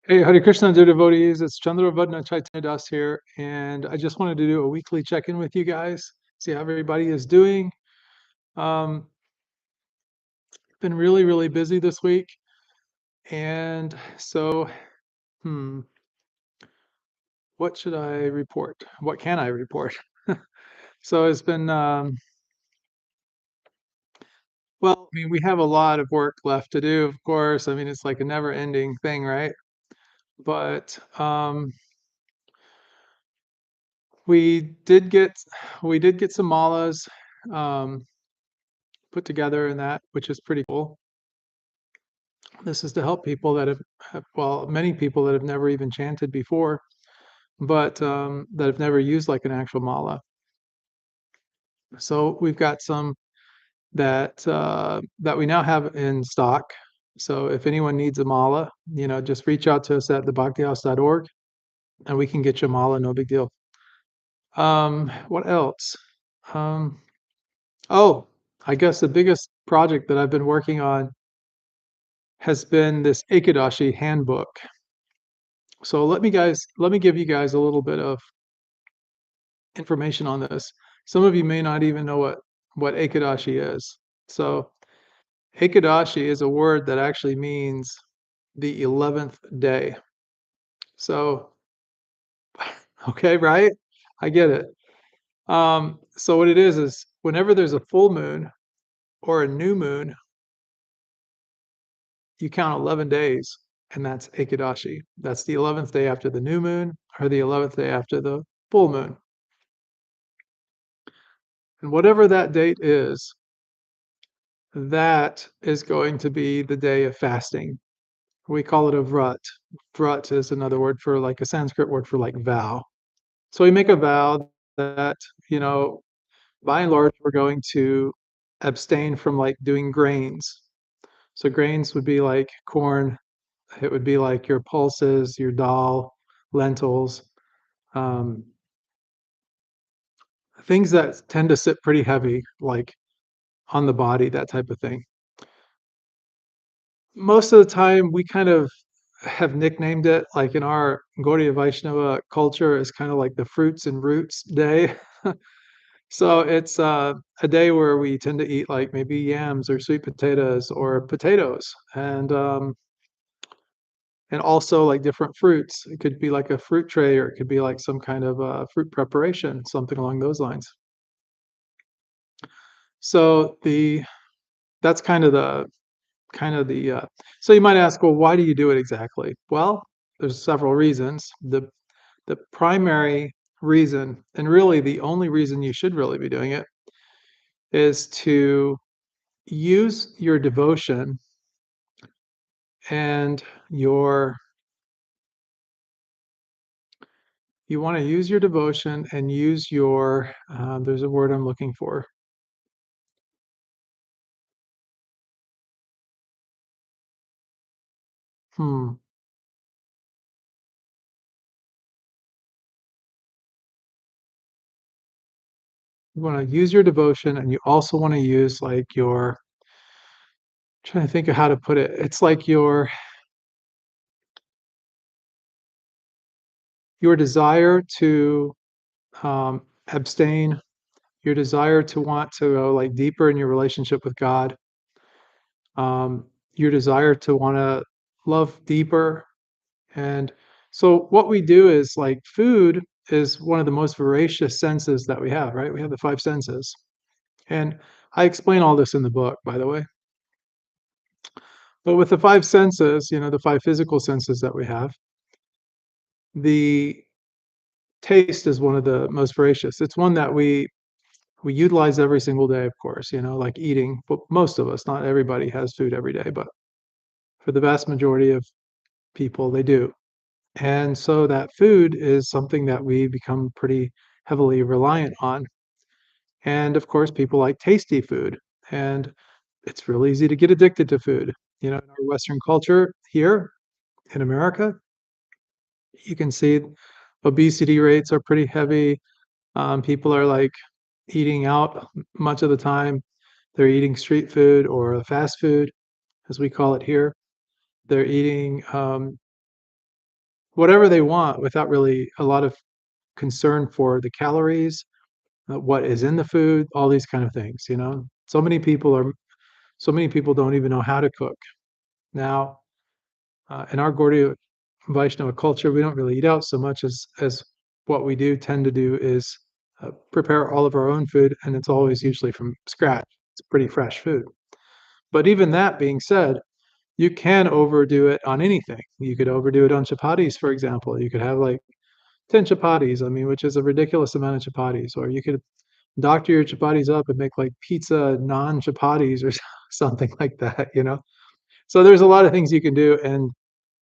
Hey, Hare Krishna, dear devotees. It's Chandravardhana Chaitanya Das here, and I just wanted to do a weekly check-in with you guys, see how everybody is doing. Um, been really, really busy this week, and so, hmm, what should I report? What can I report? So it's been, well, I mean, we have a lot of work left to do, of course. I mean, it's like a never-ending thing, right? But we did get we did get some malas. Um, put together and that, which is pretty cool. This is to help people that well, many people that have never even chanted before, but that have never used like an actual mala. So we've got some that we now have in stock. So if anyone needs a mala, just reach out to us at thebhaktihouse.org and we can get you a mala, no big deal. What else? Um, oh, I guess the biggest project that I've been working on has been this Ekadashi handbook. So let me give you guys a little bit of information on this. Some of you may not even know what Ekadashi is. So Ekadashi is a word that actually means the 11th day. So okay, right? I get it. So what it is whenever there's a full moon or a new moon, you count 11 days, and that's Ekadashi. That's the 11th day after the new moon or the 11th day after the full moon. And whatever that date is, that is going to be the day of fasting. We call it a vrat. Vrat is another word for like a Sanskrit word for like vow. So we make a vow that, you know, by and large, we're going to abstain from like doing grains. So grains would be like corn, it would be like your pulses, your dal, lentils, um, things that tend to sit pretty heavy, like on the body, that type of thing. Most of the time, we kind of have nicknamed it, like in our Gaudiya Vaishnava culture, is kind of like the fruits and roots day. So it's a day where we tend to eat like maybe yams or sweet potatoes or potatoes, and also like different fruits. It could be like a fruit tray, or it could be like some kind of fruit preparation, something along those lines. So the that's kind of the so you might ask, well, why do you do it exactly? Well, there's several reasons. The primary reason, and really the only reason you should really be doing it, is to use your devotion and your you want to use your devotion and use your there's a word I'm looking for. Hmm. You want to use your devotion, and you also want to use like your trying to think of how to put it. It's like your desire to abstain, your desire to want to go like deeper in your relationship with God, your desire to want to love deeper. And so, what we do is like food is one of the most voracious senses that we have, right? We have the five senses. And I explain all this in the book, by the way. But with the five senses, the five physical senses that we have, the taste is one of the most voracious. It's one that we utilize every single day, of course, like eating. But most of us, not everybody has food every day, but for the vast majority of people, they do. And so that food is something that we become pretty heavily reliant on. And of course, people like tasty food. And it's real easy to get addicted to food. In our Western culture here in America, you can see obesity rates are pretty heavy. People are like eating out much of the time. They're eating street food or fast food, as we call it here. They're eating whatever they want without really a lot of concern for the calories, what is in the food, all these kind of things, you know? So many people don't even know how to cook. Now, in our Gaudiya Vaishnava culture, we don't really eat out so much as what we do tend to do is prepare all of our own food, and it's always usually from scratch. It's pretty fresh food. But even that being said, you can overdo it on anything. You could overdo it on chapatis, for example. You could have like 10 chapatis, I mean, which is a ridiculous amount of chapatis. Or you could doctor your chapatis up and make like pizza non-chapatis or something like that, you know? So there's a lot of things you can do. And,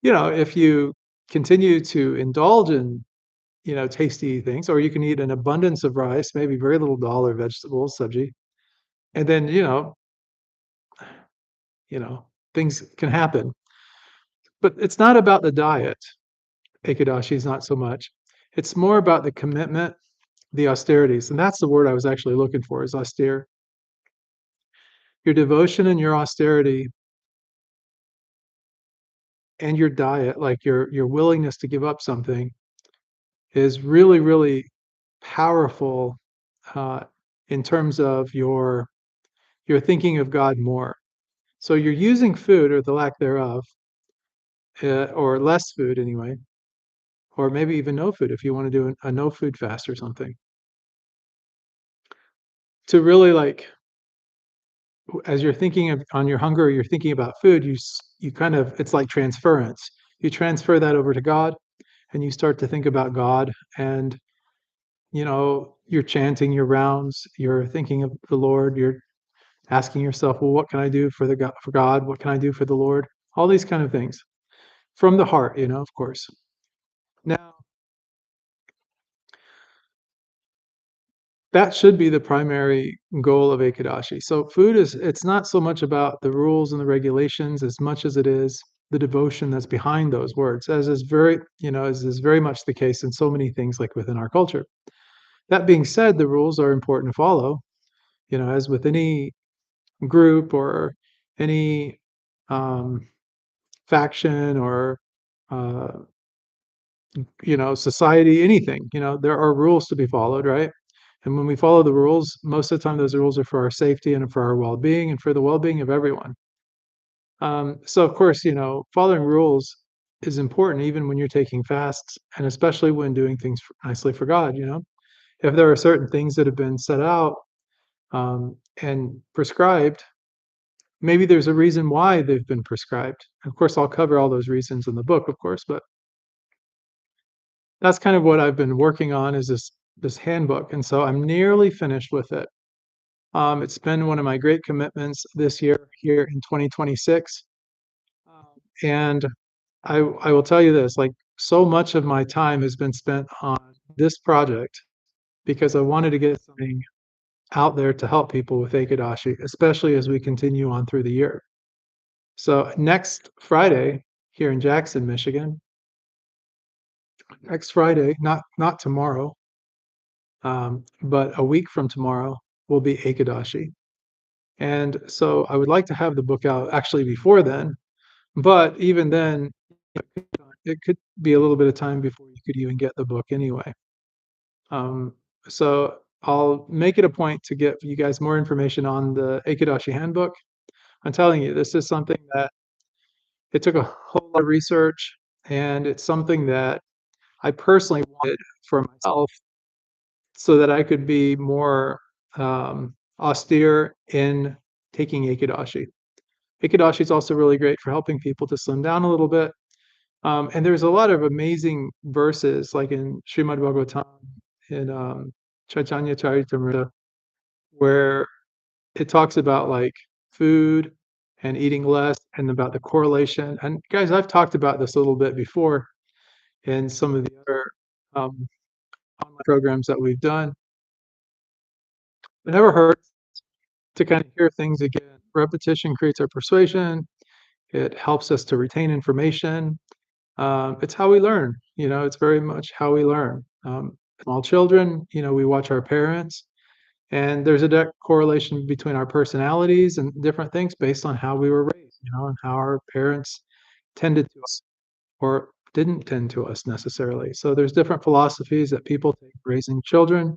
you know, if you continue to indulge in, you know, tasty things, or you can eat an abundance of rice, maybe very little dal or vegetables, sabji, and then, you know, things can happen. But it's not about the diet. Ekadashi is not so much. It's more about the commitment, the austerities. And that's the word I was actually looking for, is austere. Your devotion and your austerity and your diet, like your willingness to give up something, is really, really powerful uh, in terms of your thinking of God more. So you're using food or the lack thereof, or less food anyway, or maybe even no food if you want to do a no food fast or something, to really like as you're thinking of on your hunger, or you're thinking about food, you kind of, it's like transference. You transfer that over to God, and you start to think about God, and you know, you're chanting your rounds, you're thinking of the Lord, you're asking yourself, well, what can I do for the God, for God? What can I do for the Lord? All these kind of things from the heart, you know, of course. Now, that should be the primary goal of Ekadashi. So food is, it's not so much about the rules and the regulations as much as it is the devotion that's behind those words, as is very, you know, as is very much the case in so many things like within our culture. That being said, the rules are important to follow, you know, as with any group or any um, faction or uh, you know, society, anything, you know, there are rules to be followed, right? And when we follow the rules, most of the time those rules are for our safety and for our well-being and for the well-being of everyone. So of course, you know, following rules is important even when you're taking fasts, and especially when doing things nicely for God, you know. If there are certain things that have been set out and prescribed, maybe there's a reason why they've been prescribed. Of course, I'll cover all those reasons in the book, of course, but that's kind of what I've been working on, is this handbook, and so I'm nearly finished with it. It's been one of my great commitments this year here in 2026, and I will tell you this, like, so much of my time has been spent on this project because I wanted to get something out there to help people with Ekadashi, especially as we continue on through the year. So next Friday here in Jackson, Michigan, next Friday, not tomorrow, but a week from tomorrow will be Ekadashi. And so I would like to have the book out actually before then, but even then, it could be a little bit of time before you could even get the book anyway. Um, so I'll make it a point to get you guys more information on the Ekadashi handbook. I'm telling you, this is something that it took a whole lot of research, and it's something that I personally wanted for myself so that I could be more austere in taking Ikadashi. Ikadashi is also really great for helping people to slim down a little bit. And there's a lot of amazing verses, like in Srimad Bhagavatam, in Chaitanya Charitamrita, where it talks about like food and eating less and about the correlation. And guys, I've talked about this a little bit before in some of the other um, online programs that we've done. It never hurts to kind of hear things again. Repetition creates our persuasion. It helps us to retain information. It's how we learn. You know, it's very much how we learn. Small children, you know, we watch our parents, and there's a direct correlation between our personalities and different things based on how we were raised, you know, and how our parents tended to us, or didn't tend to us necessarily. So there's different philosophies that people take raising children,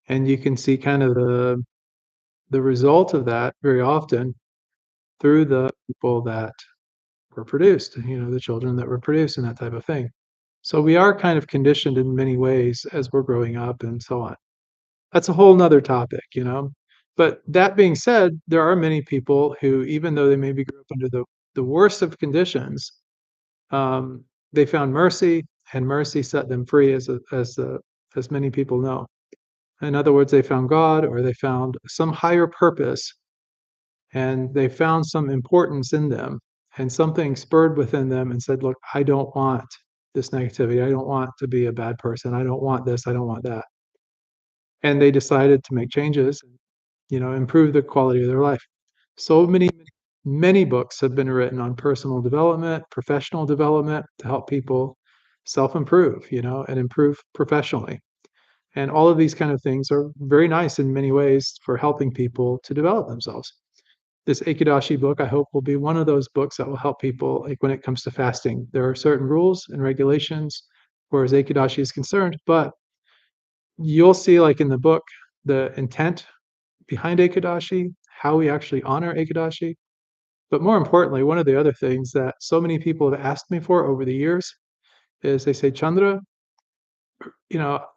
and you can see kind of the result of that very often through the people that were produced, the children that were produced and that type of thing. So we are kind of conditioned in many ways as we're growing up and so on. That's a whole nother topic. But that being said, there are many people who, even though they maybe grew up under the worst of conditions, um, they found mercy, and mercy set them free, as many people know. In other words, they found God, or they found some higher purpose, and they found some importance in them, and something spurred within them and said, "Look, I don't want this negativity. I don't want to be a bad person. I don't want this. I don't want that." And they decided to make changes, improve the quality of their life. So many books have been written on personal development, professional development to help people self-improve, and improve professionally. And all of these kind of things are very nice in many ways for helping people to develop themselves. This Ikidashi book, I hope, will be one of those books that will help people, like when it comes to fasting. There are certain rules and regulations whereas Ikidashi is concerned, but you'll see, like in the book, the intent behind Ikidashi, how we actually honor Ikidashi. But more importantly, one of the other things that so many people have asked me for over the years is they say, Chandra,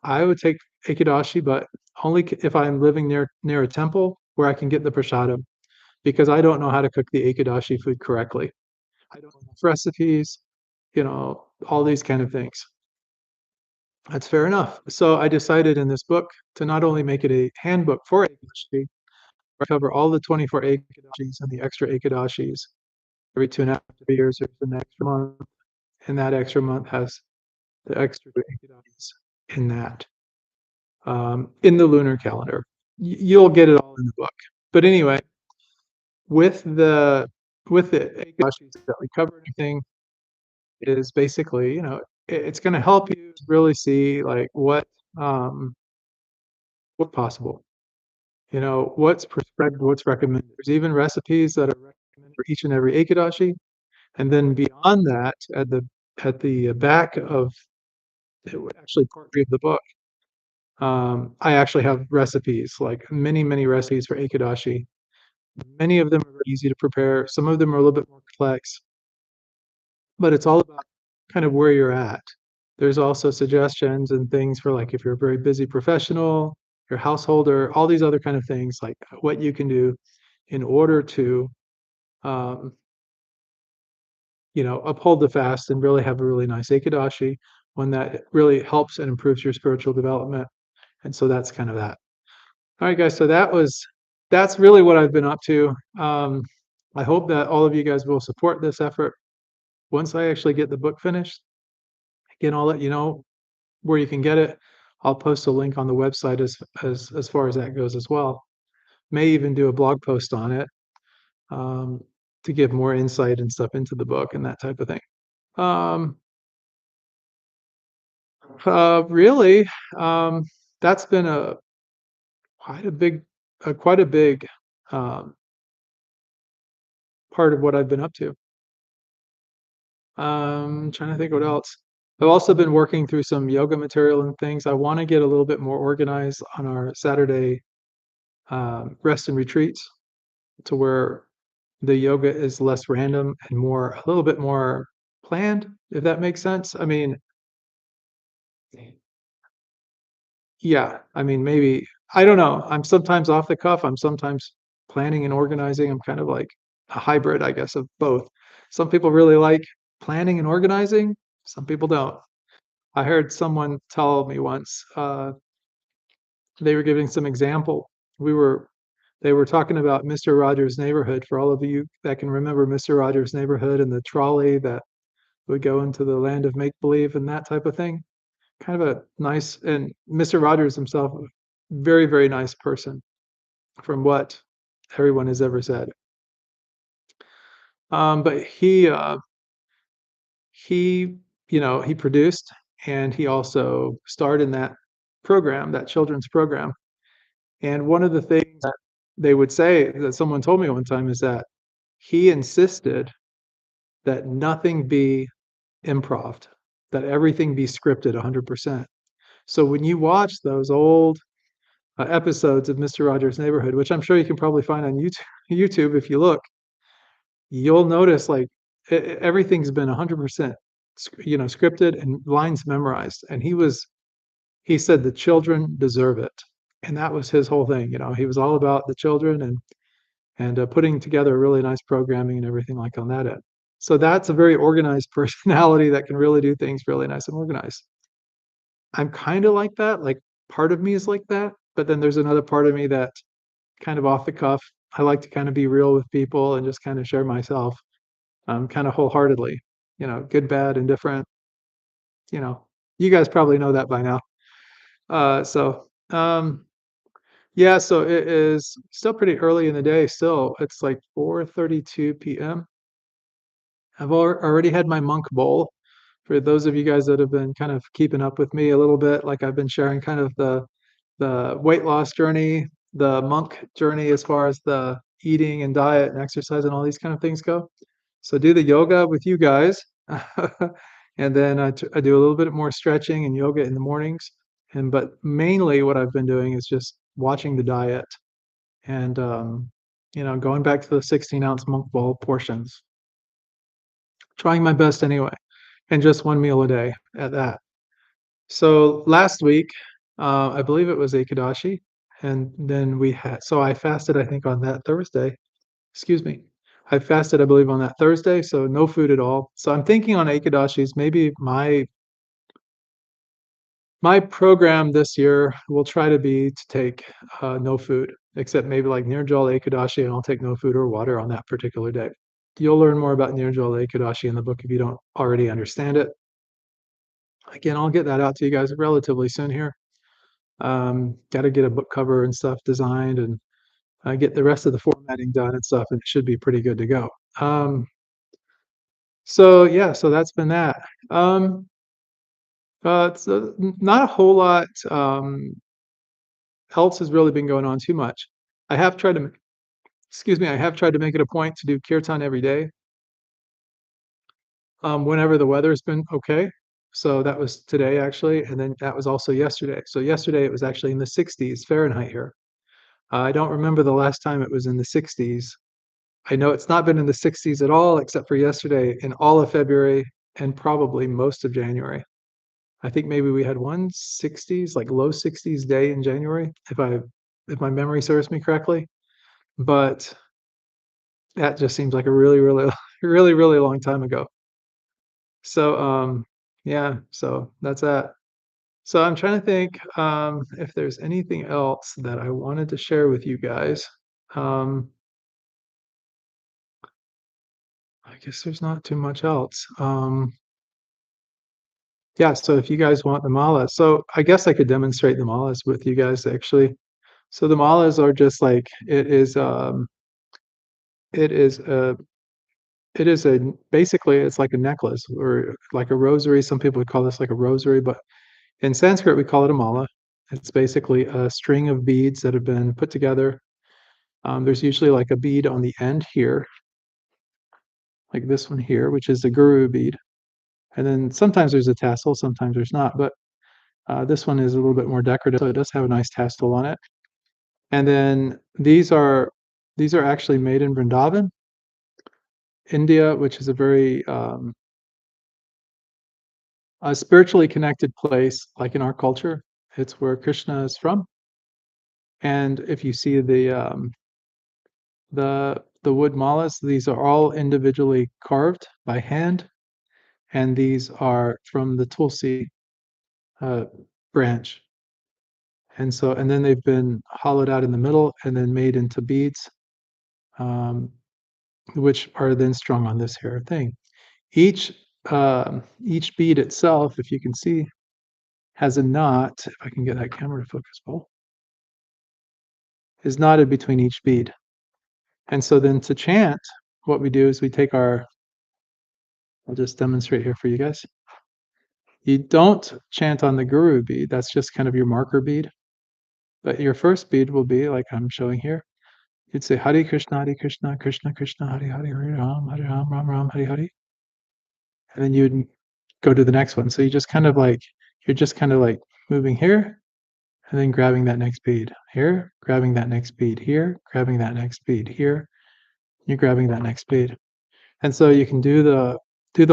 I would take Ikidashi, but only if I'm living near a temple where I can get the prasadam, because I don't know how to cook the Ikidashi food correctly. I don't know enough recipes, all these kind of things. That's fair enough. So I decided in this book to not only make it a handbook for Ikidashi, I cover all the 24 Ikidashis and the extra Ikidashis. Every 2.5 to 3 years, there's an extra month, and that extra month has the extra Ikidashis in that, in the lunar calendar. You'll get it all in the book. But anyway, with the Ikidashis that we cover, everything is basically, it's going to help you really see like what's possible. What's prescribed, what's recommended. There's even recipes that are recommended for each and every Ikidashi. And then beyond that, at the back of actually part 3 of the book, I actually have recipes, like many recipes for Ikidashi. Many of them are very easy to prepare. Some of them are a little bit more complex, but it's all about kind of where you're at. There's also suggestions and things for like if you're a very busy professional, your householder, all these other kind of things, like what you can do in order to um, uphold the fast and really have a really nice Ikidashi, one that really helps and improves your spiritual development. And so that's kind of that. All right, guys. So that's really what I've been up to. I hope that all of you guys will support this effort. Once I actually get the book finished, again, I'll let you know where you can get it. I'll post a link on the website as far as that goes as well. May even do a blog post on it, um, to give more insight and stuff into the book and that type of thing. Um, really, um, that's been quite a big, quite a big um, part of what I've been up to. Trying to think what else. I've also been working through some yoga material and things. I want to get a little bit more organized on our Saturday rest and retreats, to where the yoga is less random and a little bit more planned, if that makes sense. I mean, yeah, I mean, maybe, I don't know. I'm sometimes off the cuff. I'm sometimes planning and organizing. I'm kind of like a hybrid, I guess, of both. Some people really like planning and organizing. Some people don't. I heard someone tell me once, they were giving some example. They were talking about Mr. Rogers' Neighborhood. For all of you that can remember Mr. Rogers' Neighborhood and the trolley that would go into the land of make believe and that type of thing. Kind of a nice, and Mr. Rogers himself, very nice person, from what everyone has ever said. But he he produced, and he also starred in that program, that children's program. And one of the things that they would say, that someone told me one time, is that he insisted that nothing be improv. that everything be scripted 100%. So when you watch those old episodes of Mr. Rogers' Neighborhood, which I'm sure you can probably find on YouTube if you look, you'll notice like everything's been 100%, scripted and lines memorized. And he said the children deserve it, and that was his whole thing. He was all about the children and putting together really nice programming and everything like on that end. So that's a very organized personality that can really do things really nice and organized. I'm kind of like that. Like part of me is like that, but then there's another part of me that kind of off the cuff. I like to kind of be real with people and just kind of share myself, kind of wholeheartedly. Good, bad, indifferent. You know, you guys probably know that by now. Yeah, so it is still pretty early in the day. Still, it's like 4:32 p.m. I've already had my monk bowl. For those of you guys that have been kind of keeping up with me a little bit, like I've been sharing kind of the weight loss journey, the monk journey as far as the eating and diet and exercise and all these kind of things go. So do the yoga with you guys, and then I do a little bit more stretching and yoga in the mornings. But mainly what I've been doing is just watching the diet and going back to the 16-ounce monk bowl portions, trying my best anyway, and just one meal a day at that. So last week, I believe it was Ekadashi, and then I fasted, I think, on that Thursday. Excuse me. I fasted, I believe, on that Thursday, so no food at all. So I'm thinking on Ekadashis, maybe my program this year will try to be to take no food, except maybe like Nirjala Ekadashi, and I'll take no food or water on that particular day. You'll learn more about Nirjala Ekadashi in the book if you don't already understand it. Again, I'll get that out to you guys relatively soon here. Got to get a book cover and stuff designed and get the rest of the formatting done and stuff, and it should be pretty good to go. So yeah, so that's been that. So not a whole lot else has really been going on too much. I have tried to, excuse me, I have tried to make it a point to do kirtan every day, whenever the weather's been okay. So that was today actually, and then that was also yesterday. So yesterday it was actually in the 60s Fahrenheit here. I don't remember the last time it was in the 60s. I know it's not been in the 60s at all, except for yesterday in all of February and probably most of January. I think maybe we had one 60s, like low 60s day in January, if my memory serves me correctly. But that just seems like a really, really, really, really long time ago. So yeah, so that's that. So I'm trying to think if there's anything else that I wanted to share with you guys. Um, I guess there's not too much else. Yeah, so if you guys want the mala, so I guess I could demonstrate the malas with you guys actually. So the malas are just like it is a basically it's like a necklace or like a rosary. Some people would call this like a rosary, but in Sanskrit we call it a mala. It's basically a string of beads that have been put together. There's usually like a bead on the end here, like this one here, which is the guru bead. And then sometimes there's a tassel, sometimes there's not. But this one is a little bit more decorative, so it does have a nice tassel on it. And then these are actually made in Vrindavan, India, which is a very a spiritually connected place, like in our culture. It's where Krishna is from. And if you see the wood malas, these are all individually carved by hand, and these are from the Tulsi uh, branch. And then they've been hollowed out in the middle and then made into beads, um, which are then strung on this here thing. Each bead itself, if you can see, has a knot. If I can get that camera to focus, Paul, is knotted between each bead. And so then to chant, what we do is we take I'll just demonstrate here for you guys. You don't chant on the guru bead. That's just kind of your marker bead. But your first bead will be like I'm showing here. You'd say Hare Krishna, Krishna Krishna, Hare Hare, Hare Ram, Ram Ram, Hare Hare. And then you'd go to the next one. So you just kind of like you're just kind of like moving here and then grabbing that next bead here, grabbing that next bead here, grabbing that next bead here. You're grabbing that next bead. And so you can do the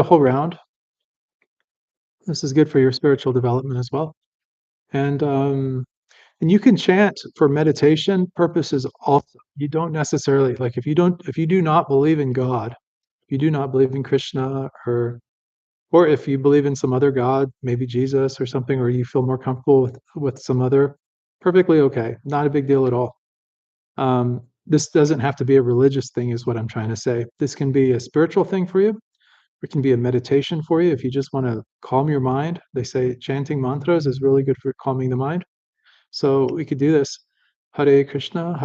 whole round. This is good for your spiritual development as well. And you can chant for meditation purposes also. You don't necessarily like if you do not believe in God, if you do not believe in Krishna or if you believe in some other God, maybe Jesus or something, or you feel more comfortable with some other, perfectly okay. Not a big deal at all. This doesn't have to be a religious thing, is what I'm trying to say. This can be a spiritual thing for you. It can be a meditation for you if you just want to calm your mind. They say chanting mantras is really good for calming the mind. So we could do this. Hare Krishna,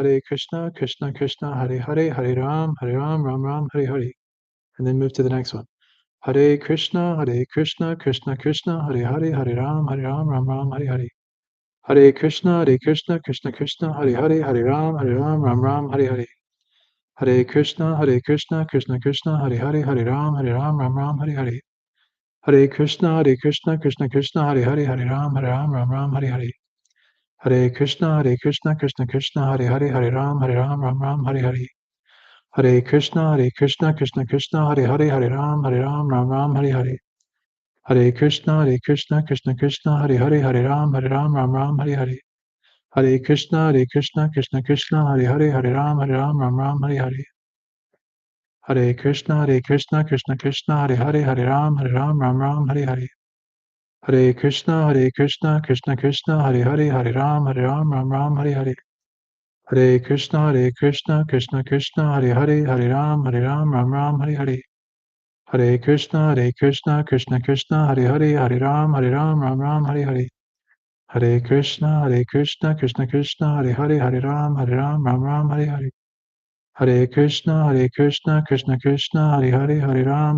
Krishna Krishna, Hare Hare, Hare Ram Ram, Hare Hare. And then move to the next one. Hare Krishna, Krishna Krishna, Hare Hare, Hare Ram Ram, Hare Hare. Hare Krishna, Krishna Krishna, Hare Hare, Hare Ram Ram, Hare Hare. Hare Krishna, Krishna Krishna, Hare Hare, Hare Ram Ram, Hare Hare. Hare Krishna, Krishna Krishna, Hare Hare, Hare Ram, Hare Hare. Hare Krishna, Krishna Krishna, Hare Hare, Hare Ram, Hare Hare. Hare Krishna, Krishna Krishna, Hare Hare, Hare Ram, Hare Hare. Hare Krishna, Krishna Krishna, Hare Hare, Hare Ram, Hare Hare. Hare Krishna, Krishna Krishna, Hare Hare, Hare Ram, Hare Hare. Hare Krishna, Krishna Krishna, Hare Hare, Hare Ram, Hare Hare. Hare Krishna, Krishna Krishna, Hare Hare, Hare Ram, Hare Hare. Hare Krishna, Krishna Krishna, Hare Hare, Hare Ram, Hare Hare. Hare Krishna, Krishna Krishna, Hare Hare, Hare Ram, Hare Hare. Hare Krishna, Krishna Krishna, Hare Hare, Hare Ram, Hare Hare. Hare Krishna, Krishna Krishna, Hare Hare, Hare Ram, Hare Hare. Hare Krishna, Krishna Krishna, Hare Hare, Hare Ram, Hare Hare. Hare Krishna, Krishna Krishna, Hare Hare, Hare Ram, Hare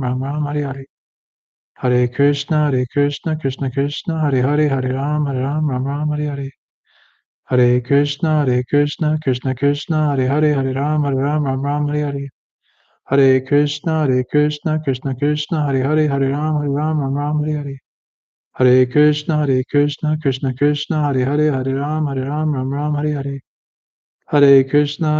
Hare. Hare Krishna, Krishna Krishna, Hare Hare, Hare Ram, Hare Hare. Hare Krishna, Krishna Krishna, Hare Hare, Hare Ram, Hare Hare. Hare Krishna, Krishna Krishna, Hare Hare, Hare Ram, Hare Hare. Hare Krishna,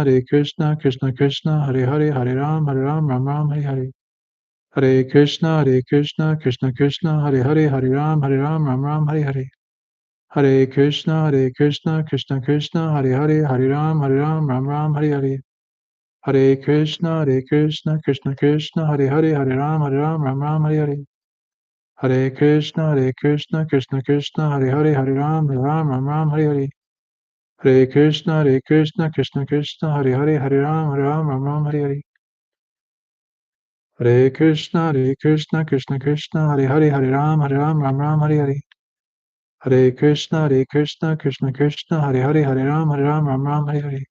Krishna Krishna, Hare Hare, Hare Ram, Hare Hare. Hare Krishna, Krishna Krishna, Hare Hare, Hare Ram, Hare Hare. Hare Krishna, Krishna Krishna, Hare Hare, Hare Ram, Hare Hare. Hare Krishna, Krishna Krishna, Hare Hare, Hare Ram, Hare Hare. Hare Krishna, Krishna Krishna, Hare Hare, Hare Ram, Hare Hare. Hare Krishna, Krishna Krishna, Hare Hare, Hare Ram, Hare Hare. Hare Krishna, Krishna Krishna, Hare Hare, Hare Ram, Hare Hare.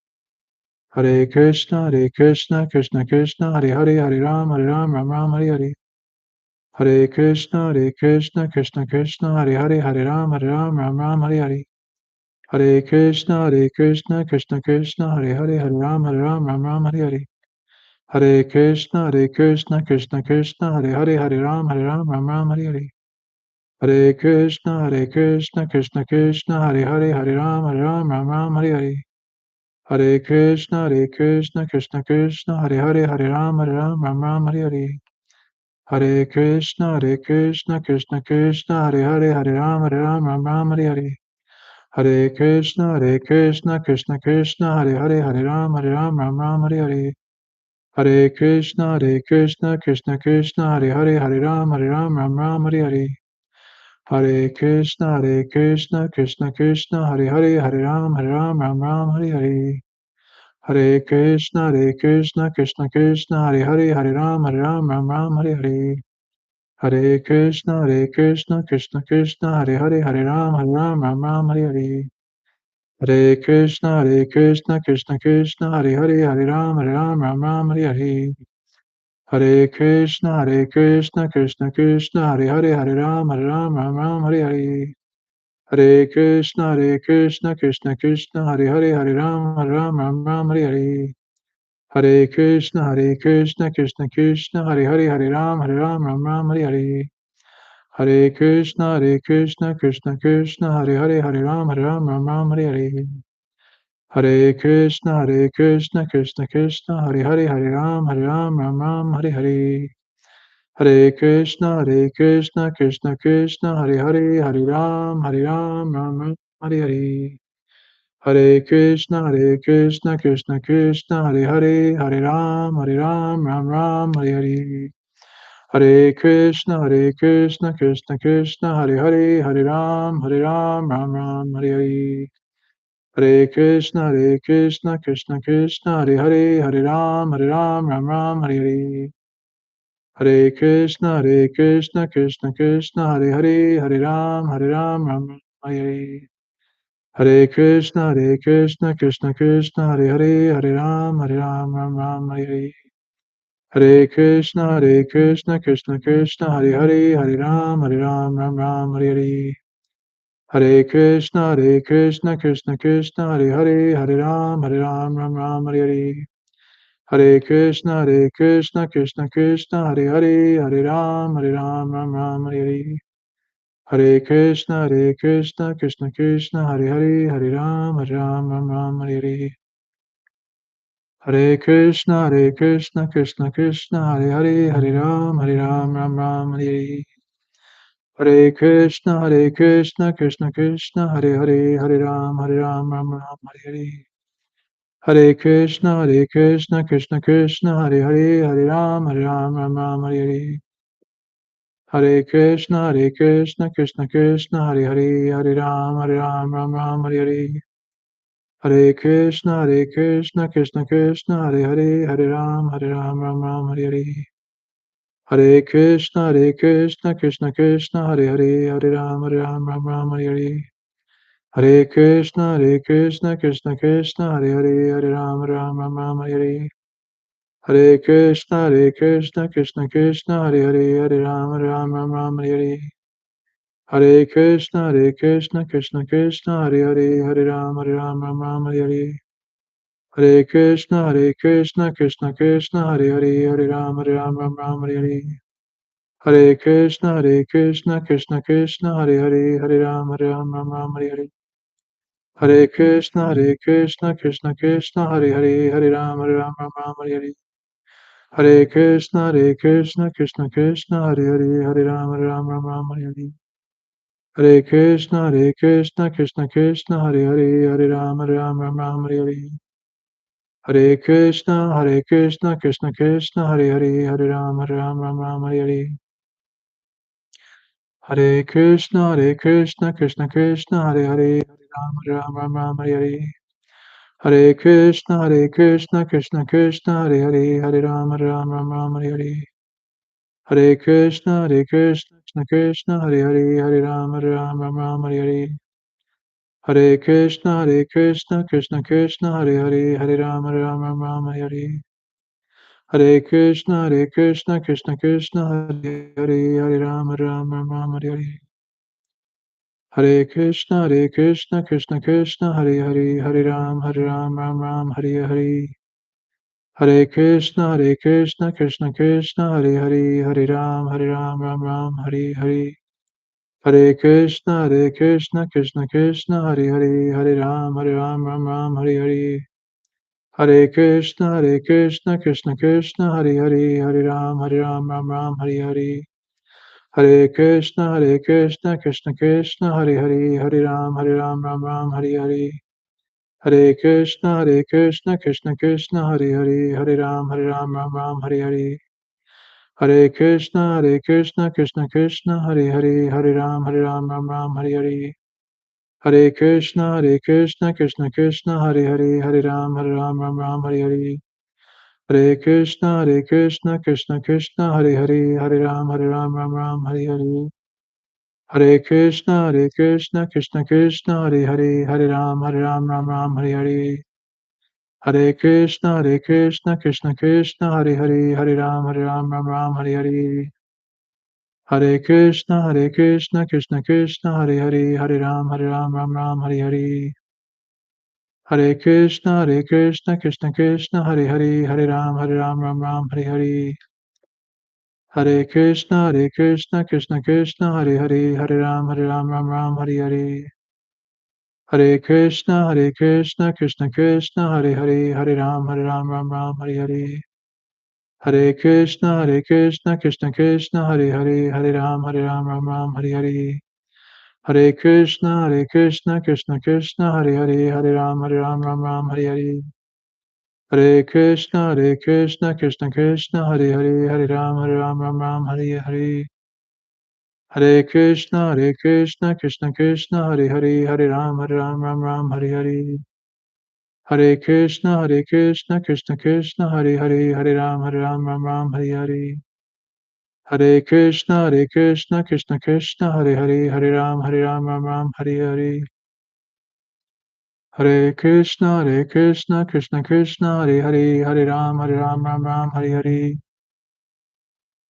Hare Krishna, Krishna Krishna, Hare Hare, Hare Ram, Hare Hare. Hare Krishna, Krishna Krishna, Hare Hare, Hare Ram, Hare Hare. Hare Krishna, Krishna Krishna, Hare Hare, Hare Ram, Hare Hare. Hare Krishna, Krishna Krishna, Hare Hare, Hare Ram, Hare Hare. Hare Krishna, Krishna Krishna, Hare Hare, Hare Ram, Hare Hare. Hare Krishna, Krishna Krishna, Hare Hare, Hare Ram, Hare Hare. Hare Krishna, Krishna Krishna, Hare Hare, Hare Ram, Hare Hare. Hare Krishna, Krishna Krishna, Hare Hare, Hare Ram, Hare Hare. Hare Krishna, Krishna Krishna, Hare Hare, Hare Ram, Hare Hare. Hare Krishna, Krishna Krishna, Hare Hare, Hare Ram, Hare Hare. Hare Krishna, Krishna Krishna, Hare Hare, Hare Ram, Hare Hare. Hare Krishna, Krishna Krishna, Hare Hare, Hare Ram, Hare Hare. Hare Krishna, Krishna Krishna, Hare Hare, Hare Ram, Hare Hare. Hare Krishna, Krishna Krishna, Hare Hare, Hare Ram, Hare Hare. Hare Krishna, Krishna Krishna, Hare Hare, Hare Ram, Hare Hare. Hare Krishna, Krishna Krishna, Hare Hare, Hare Ram, Hare Hare. Hare Krishna, Krishna Krishna, Hare Ram, Ram, Hare Hare. Hare Krishna, Krishna Krishna, Hare Ram, Ram, Hare Hare. Hare Krishna, Krishna Krishna, Hare Ram, Ram, Hare Hare. Hare Krishna, Krishna Krishna, Hare Ram, Ram, Hare Hare. Hare Krishna, Krishna Krishna, Hare Ram, Ram, Hare Hare. Hare Krishna, Krishna Krishna, Hare Ram, Ram, Hare Hare. Hare Krishna, Krishna Krishna, Hare Ram, Ram, Hare Hare. Hare Krishna, Krishna Krishna, Hare Ram, Ram, Hare Hare. Hare Krishna, Krishna Krishna, Hare Ram, Ram, Hare Hare. Hare Krishna, Krishna Krishna, Hare Ram, Ram, Hare Hare. Hare Krishna, Krishna Krishna, Hare Ram, Ram, Hare Hare. Hare Krishna, Krishna Krishna, Hare Ram, Ram, Hare Hare. Hare Krishna, Krishna Krishna, Hare Ram, Ram, Hare Hare. Hare Krishna, Krishna Krishna, Hare Ram, Ram, Hare Hare. Hare Krishna, Krishna Krishna, Hare Ram, Ram, Hare Hare. Hare Krishna, Krishna Krishna, Hare Ram, Ram, Hare Hare. Hare Krishna, Krishna Krishna, Hare Ram, Ram, Hare Hare. Hare Krishna, Krishna Krishna, Hare Ram, Ram, Hare Hare. Hare Krishna, Krishna Krishna, Hare Ram, Ram, Hare Hare. Hare Krishna, Krishna Krishna, Hare Ram, Ram, Hare Hare. Hare Krishna, Krishna Krishna, Hare Ram, Ram, Hare Hare. Hare Krishna, Krishna Krishna, Hare Ram, Ram, Hare Hare. Hare Krishna, Krishna Krishna, Hare Ram, Ram, Hare Hare. Hare Krishna, Krishna Krishna, Hare Ram, Ram, Hare Hare. Hare Krishna, Krishna Krishna, Hare Ram, Ram, Hare Hare. Hare Krishna, Krishna Krishna, Hare Ram, Ram, Hare Hare. Hare Krishna, Krishna Krishna, Hare Ram, Ram, Hare Hare. Hare Krishna, Krishna Krishna, Hare Ram, Hare Hare. Hare Krishna, Krishna Krishna, Hare Ram, Hare Hare. Hare Krishna, Krishna Krishna, Hare Ram, Hare Hare. Hare Krishna, Krishna Krishna, Hare Ram, Hare Hare. Hare Krishna, Krishna Krishna, Hare Ram, Hare Hare. Hare Krishna, Krishna Krishna, Hare Ram, Ram, Hare Hare. Hare Krishna, Krishna Krishna, Hare Ram, Ram, Hare Hare. Hare Krishna, Krishna Krishna, Hare Ram, Ram, Hare Hare. Hare Krishna, Krishna Krishna, Hare Ram, Ram, Hare Hare. Hare Krishna, Krishna Krishna, Hare Ram, Ram, Hare Hare. Hare Krishna, Krishna Krishna, Hare Ram, Ram, Hare Hare. Hare Krishna, Krishna Krishna, Hare Ram, Ram, Hare Hare. Hare Krishna, Krishna Krishna, Hare Ram, Ram, Hare Hare. Hare Krishna, Krishna Krishna, Hare Ram, Ram, Hare Hare. Hare Krishna, Krishna Krishna, Hare Ram, Ram, Hare Hare. Hare Krishna, Krishna Krishna, Hare Ram, Ram, Hare Hare. Hare Krishna, Krishna Krishna, Hare Ram, Ram, Hare Hare. Hare Krishna, Krishna Krishna, Hare Ram, Ram, Hare Hare. Hare Krishna, Krishna Krishna, Hare Hare, Hare Ram, Ram, Hare Hare. Hare Krishna, Krishna Krishna, Hare Hare, Hare Ram, Ram, Hare Hare. Hare Krishna, Krishna Krishna, Hare Hare, Hare Ram, Hare Hare. Hare Krishna, Krishna Krishna, Hare Hare, Hare Ram, Hare Hare. Hare Krishna, Krishna Krishna, Hare Hare, Hare Ram, Hare Hare. Hare Krishna, Krishna Krishna, Hare Hare, Hare Ram, Hare Hare. Hare Krishna, Krishna Krishna, Hare Hare, Hare Ram, Hare Hare. Hare Krishna, Krishna Krishna, Hare Hare, Hare Ram, Hare Hare. Hare Krishna, Krishna Krishna, Hare Hare, Hare Ram, Hare Hare. Hare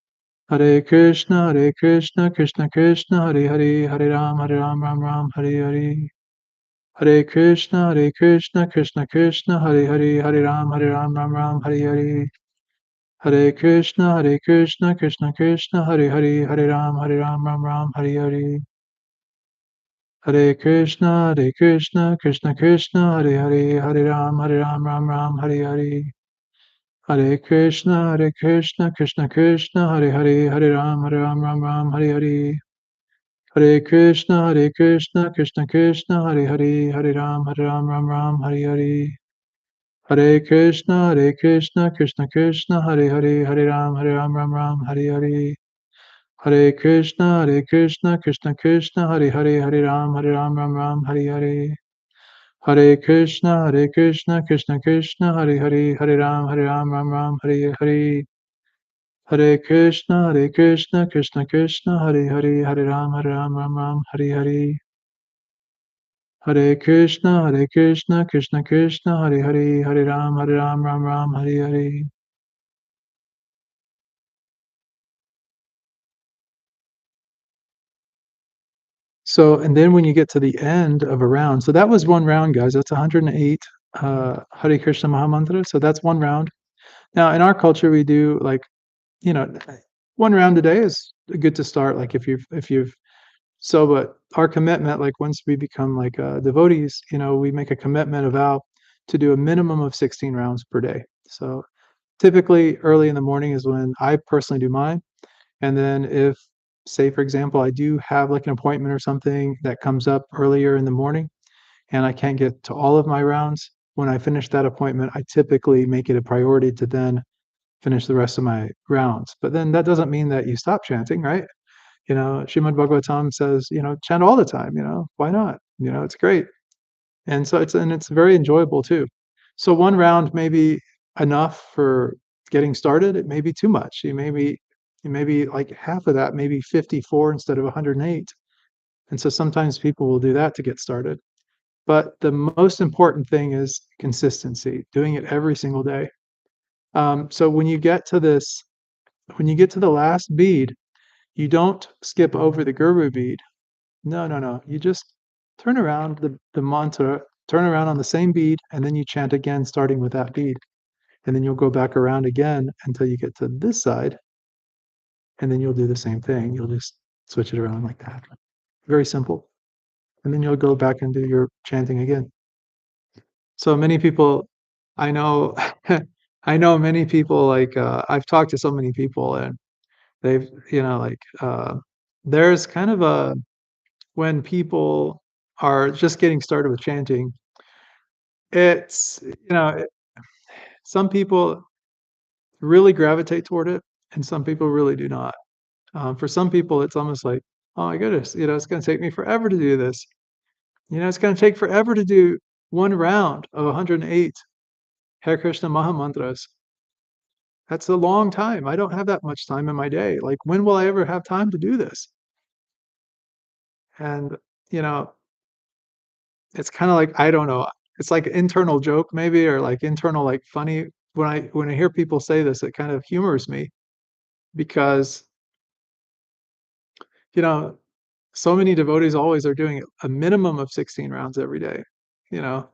Krishna, Krishna Krishna, Hare Hare, Hare Ram, Hare Hare. Hare Krishna, Krishna Krishna, Hare Hare, Hare Ram, Hare Hare. Hare Krishna, Krishna Krishna, Hare Hare, Hare Ram, Hare Hare. Hare Krishna, Krishna Krishna, Hare Hare, Hare Ram, Hare Hare. Hare Krishna, Krishna Krishna, Hare Hare, Hare Ram, Hare Hare. Hare Krishna, Krishna Krishna, Hare Hare, Hare Ram, Hare Hare. Hare Krishna, Krishna Krishna, Hare Hare, Hare Ram, Hare Hare. Hare Krishna, Krishna Krishna, Hare Hare, Hare Ram, Hare Hare. Hare Krishna, Krishna Krishna, Hare Hare, Hare Ram, Hare Hare. Hare Krishna, Krishna Krishna, Hare Hare, Hare Ram, Hare Hare. Hare Krishna, Krishna Krishna, Hare Hare, Hare Ram, Hare Hare. So, and then when you get to the end of a round, so that was one round, guys. That's 108 Hare Krishna Mahamantra. So that's one round. Now, in our culture, we do like, you know, one round a day is good to start. Like if you've so, but our commitment, like once we become like devotees, we make a commitment, a vow to do a minimum of 16 rounds per day. So typically early in the morning is when I personally do mine. And then if, say, for example, I do have like an appointment or something that comes up earlier in the morning and I can't get to all of my rounds, when I finish that appointment, I typically make it a priority to then finish the rest of my rounds. But then that doesn't mean that you stop chanting, right? Srimad Bhagavatam says, chant all the time, why not? It's great. And so it's very enjoyable too. So one round may be enough for getting started. It may be too much. You may be like half of that, maybe 54 instead of 108. And so sometimes people will do that to get started. But the most important thing is consistency, doing it every single day. So when you get to the last bead, you don't skip over the Guru bead. No, no, no. You just turn around the mantra, turn around on the same bead, and then you chant again, starting with that bead. And then you'll go back around again until you get to this side, and then you'll do the same thing. You'll just switch it around like that. Very simple. And then you'll go back and do your chanting again. So many people, I know, I know many people, like, I've talked to so many people, and they've, there's kind of when people are just getting started with chanting, it's, some people really gravitate toward it, and some people really do not. For some people, it's almost like, oh my goodness, it's going to take me forever to do this. It's going to take forever to do one round of 108 Hare Krishna Mahamantras. That's a long time. I don't have that much time in my day. Like, when will I ever have time to do this? And, you know, it's kind of like, I don't know. It's like an internal joke maybe, or like internal, like funny. When I hear people say this, it kind of humors me because, you know, so many devotees always are doing a minimum of 16 rounds every day, you know,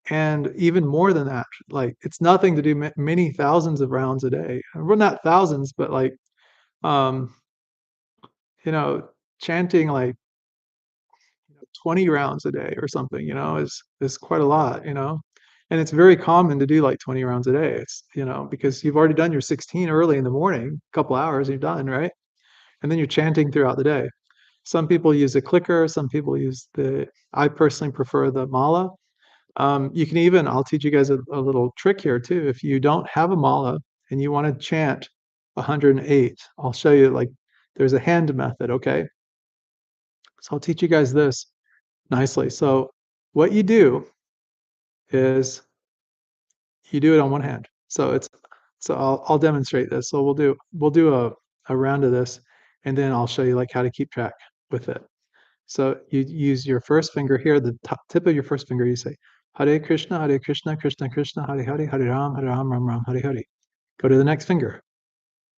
and even more than that. Like, it's nothing to do many thousands of rounds a day. Well, not thousands, but like Um, you know, chanting like 20 rounds a day or something, is quite a lot, and it's very common to do like 20 rounds a day. It's, because you've already done your 16 early in the morning, a couple hours, you're done, right? And then you're chanting throughout the day. Some people use a clicker, some people use I personally prefer the mala. You can even, I'll teach you guys a little trick here too. If you don't have a mala and you want to chant 108, I'll show you like there's a hand method, okay? So I'll teach you guys this nicely. So what you do is you do it on one hand. So I'll demonstrate this. So we'll do a round of this, and then I'll show you like how to keep track with it. So you use your first finger here, the top tip of your first finger. You say Hare Krishna, Hare Krishna, Krishna Krishna, Hare Hare, Hare Ram, Ram Ram, Hare Hare. Go to the next finger.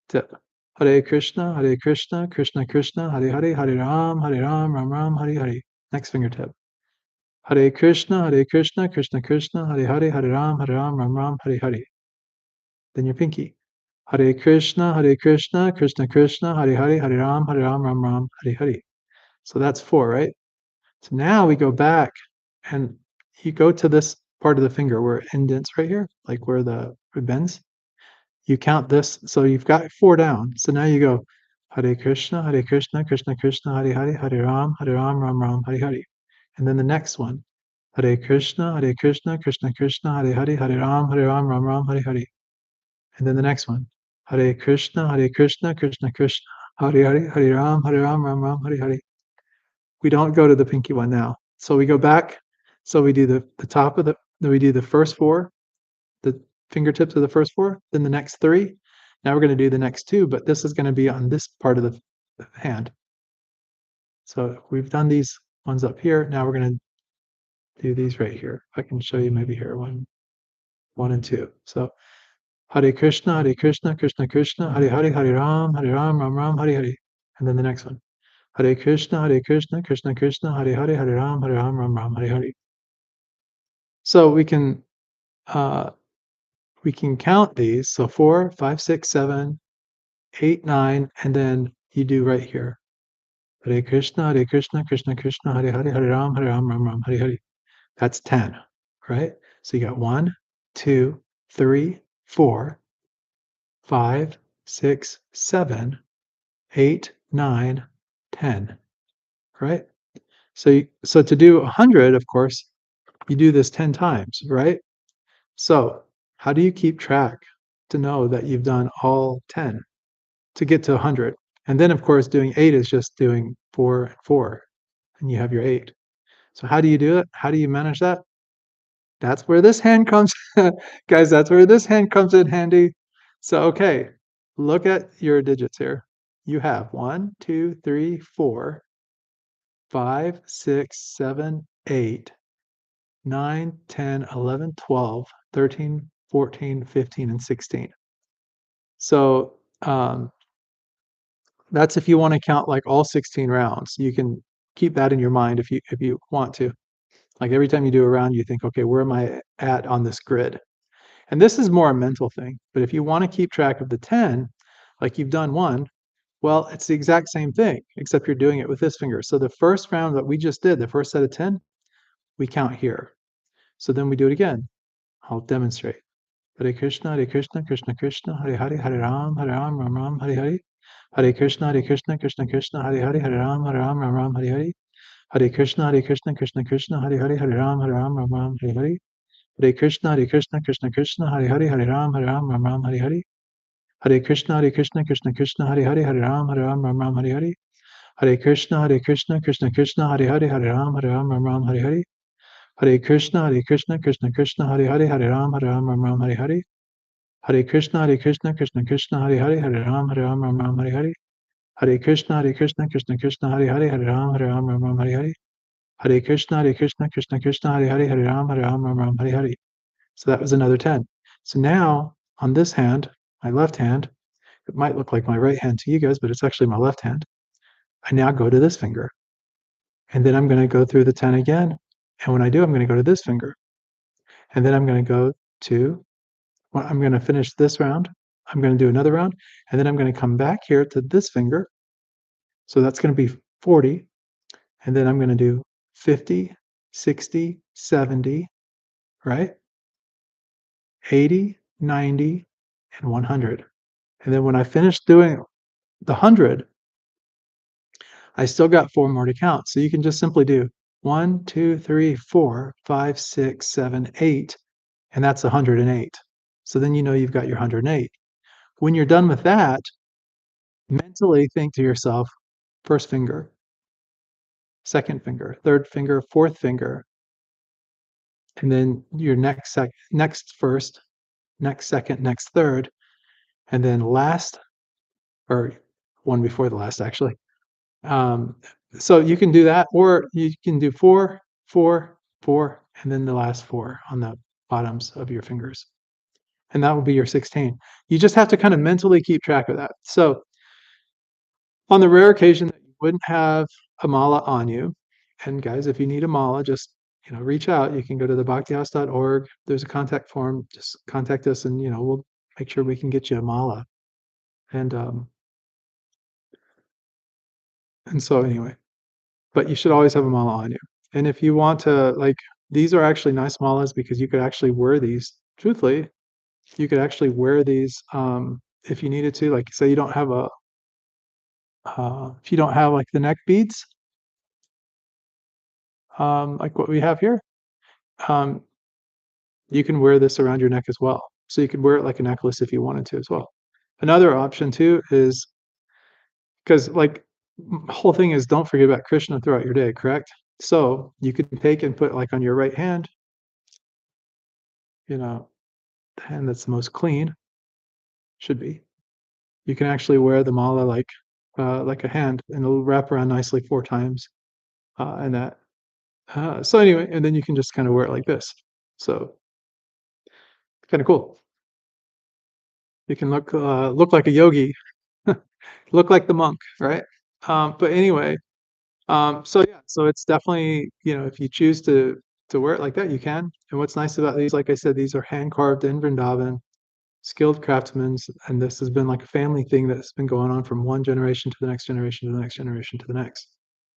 Tip. Hare Krishna, Hare Krishna, Krishna Krishna, Hare Hare, Hare Ram, Ram Ram, Hare Hare. Next fingertip. Hare Krishna, Hare Krishna, Krishna Krishna, Hare Hare, Hare Ram, Ram, Hare Hare. Then your pinky. Hare Krishna, Hare Krishna, Krishna Krishna, Hare Hare, Hare Ram, Ram, Hare Hare. So that's 4, right? So now we go back and you go to this part of the finger where it indents right here, like where it bends. You count this, so you've got 4 down. So now you go Hare Krishna, Hare Krishna, Krishna Krishna, Hare Hare, Hare Ram, Ram Ram, Hare Hare. And then the next one, Hare Krishna, Hare Krishna, Krishna Krishna, Hare Hare, Hare Ram, Ram Ram, Hare Hare. And then the next one, Hare Krishna, Hare Krishna, Krishna Krishna, Hare Hare, Hare Ram, Ram Ram, Hare Hare. We don't go to the pinky one now. So we go back. So we do the top of then we do the first 4, the fingertips of the first 4, then the next 3. Now we're going to do the next 2, but this is going to be on this part of the hand. So we've done these ones up here. Now we're going to do these right here. I can show you maybe here, 1 and 2. So Hare Krishna, Krishna Krishna, Hare Hare, Hare Ram, Ram Ram, Hare Hare. And then the next one. Hare Krishna, Krishna Krishna, Hare Hare, Hare Ram, Ram Ram, Hare Hare. So uh, we can count these. So 4, 5, 6, 7, 8, 9, and then you do right here. Hare Krishna, Krishna Krishna, Hare Hare, Hare Ram, Ram Ram, Hare Hare. That's 10, right? So you got 1, 2, 3, 4, 5, 6, 7, 8, 9, 10, right? So to do 100, of course, you do this 10 times, right? So how do you keep track to know that you've done all 10 to get to 100? And then, of course, doing 8 is just doing 4 and 4, and you have your 8. So how do you do it? How do you manage that? That's where this hand comes, guys, that's where this hand comes in handy. So, okay, look at your digits here. You have 1, 2, 3, 4, 5, 6, 7, 8, 9, 10, 11, 12, 13, 14, 15, and 16. So that's if you want to count like all 16 rounds. You can keep that in your mind if you want to. Like every time you do a round, you think, okay, where am I at on this grid? And this is more a mental thing. But if you want to keep track of the 10, like you've done 1, well, it's the exact same thing, except you're doing it with this finger. So the first round that we just did, the first set of 10, we count here. So then we do it again. I'll demonstrate. Hare Krishna, Krishna Krishna, Hare Hare, Hare Ram, Ram Ram, Hare Hare. Hare Krishna, Krishna Krishna, Hare Hare, Hare Ram, Ram Ram, Hare Hare. Hare Krishna, Krishna Krishna, Hare Hare, Hare Ram, Ram Ram, Hare Hare. Hare Krishna, Krishna Krishna, Hare Hare, Hare Ram, Ram Ram, Hare Hare. Hare Krishna, Krishna Krishna, Hare Hare, Hare Ram, Ram, Hare Hare. Hare Krishna, Krishna Krishna, Hare Hare, Hare Ram, Ram, Hare Hare. Hare Krishna, Krishna Krishna, Hare Hare, Hare Ram, Ram, Hare Hare. Hare Krishna, Krishna Krishna, Hare Hare, Hare Ram, Hare Hare. Hare Krishna, Krishna Krishna, Hare Hare, Hare Ram, Hare Hare. Hare Krishna, Krishna Krishna, Hare Hare, Hare Ram, Hare Hare. So that was another 10. So now on this hand, my left hand, it might look like my right hand to you guys, but it's actually my left hand. I now go to this finger. And then I'm going to go through the 10 again. And when I do, I'm going to go to this finger. And then I'm going to go to, well, I'm going to finish this round. I'm going to do another round, and then I'm going to come back here to this finger. So that's going to be 40. And then I'm going to do 50, 60, 70, right? 80, 90, and 100. And then when I finish doing the 100, I still got 4 more to count. So you can just simply do 1, 2, 3, 4, 5, 6, 7, 8, and that's 108. So then you know you've got your 108. When you're done with that, mentally think to yourself, first finger, second finger, third finger, fourth finger, and then your next first, next second, next third, and then last, or one before the last actually. Um, so you can do that, or you can do 4, 4, 4, and then the last 4 on the bottoms of your fingers. And that will be your 16. You just have to kind of mentally keep track of that. So on the rare occasion that you wouldn't have a mala on you, and guys, if you need a mala, just reach out. You can go to the bhaktihouse.org. There's a contact form. Just contact us, and we'll make sure we can get you a mala. And so anyway, but you should always have a mala on you. And if you want to, like, these are actually nice malas because you could actually wear these. Truthfully, you could actually wear these if you needed to. Like, say you don't have if you don't have like the neck beads, like what we have here, um, you can wear this around your neck as well. So you could wear it like a necklace if you wanted to as well. Another option too is because like whole thing is don't forget about Krishna throughout your day, correct? So you could take and put like on your right hand, the hand that's the most clean should be. You can actually wear the mala like a hand, and it'll wrap around nicely 4 times, and that. So anyway, and then you can just kind of wear it like this. So kind of cool. You can look like a yogi, look like the monk, right? But anyway, so yeah, so it's definitely if you choose to wear it like that, you can. And what's nice about these, like I said, these are hand carved in Vrindavan, skilled craftsmen, and this has been like a family thing that's been going on from one generation to the next generation to the next generation to the next.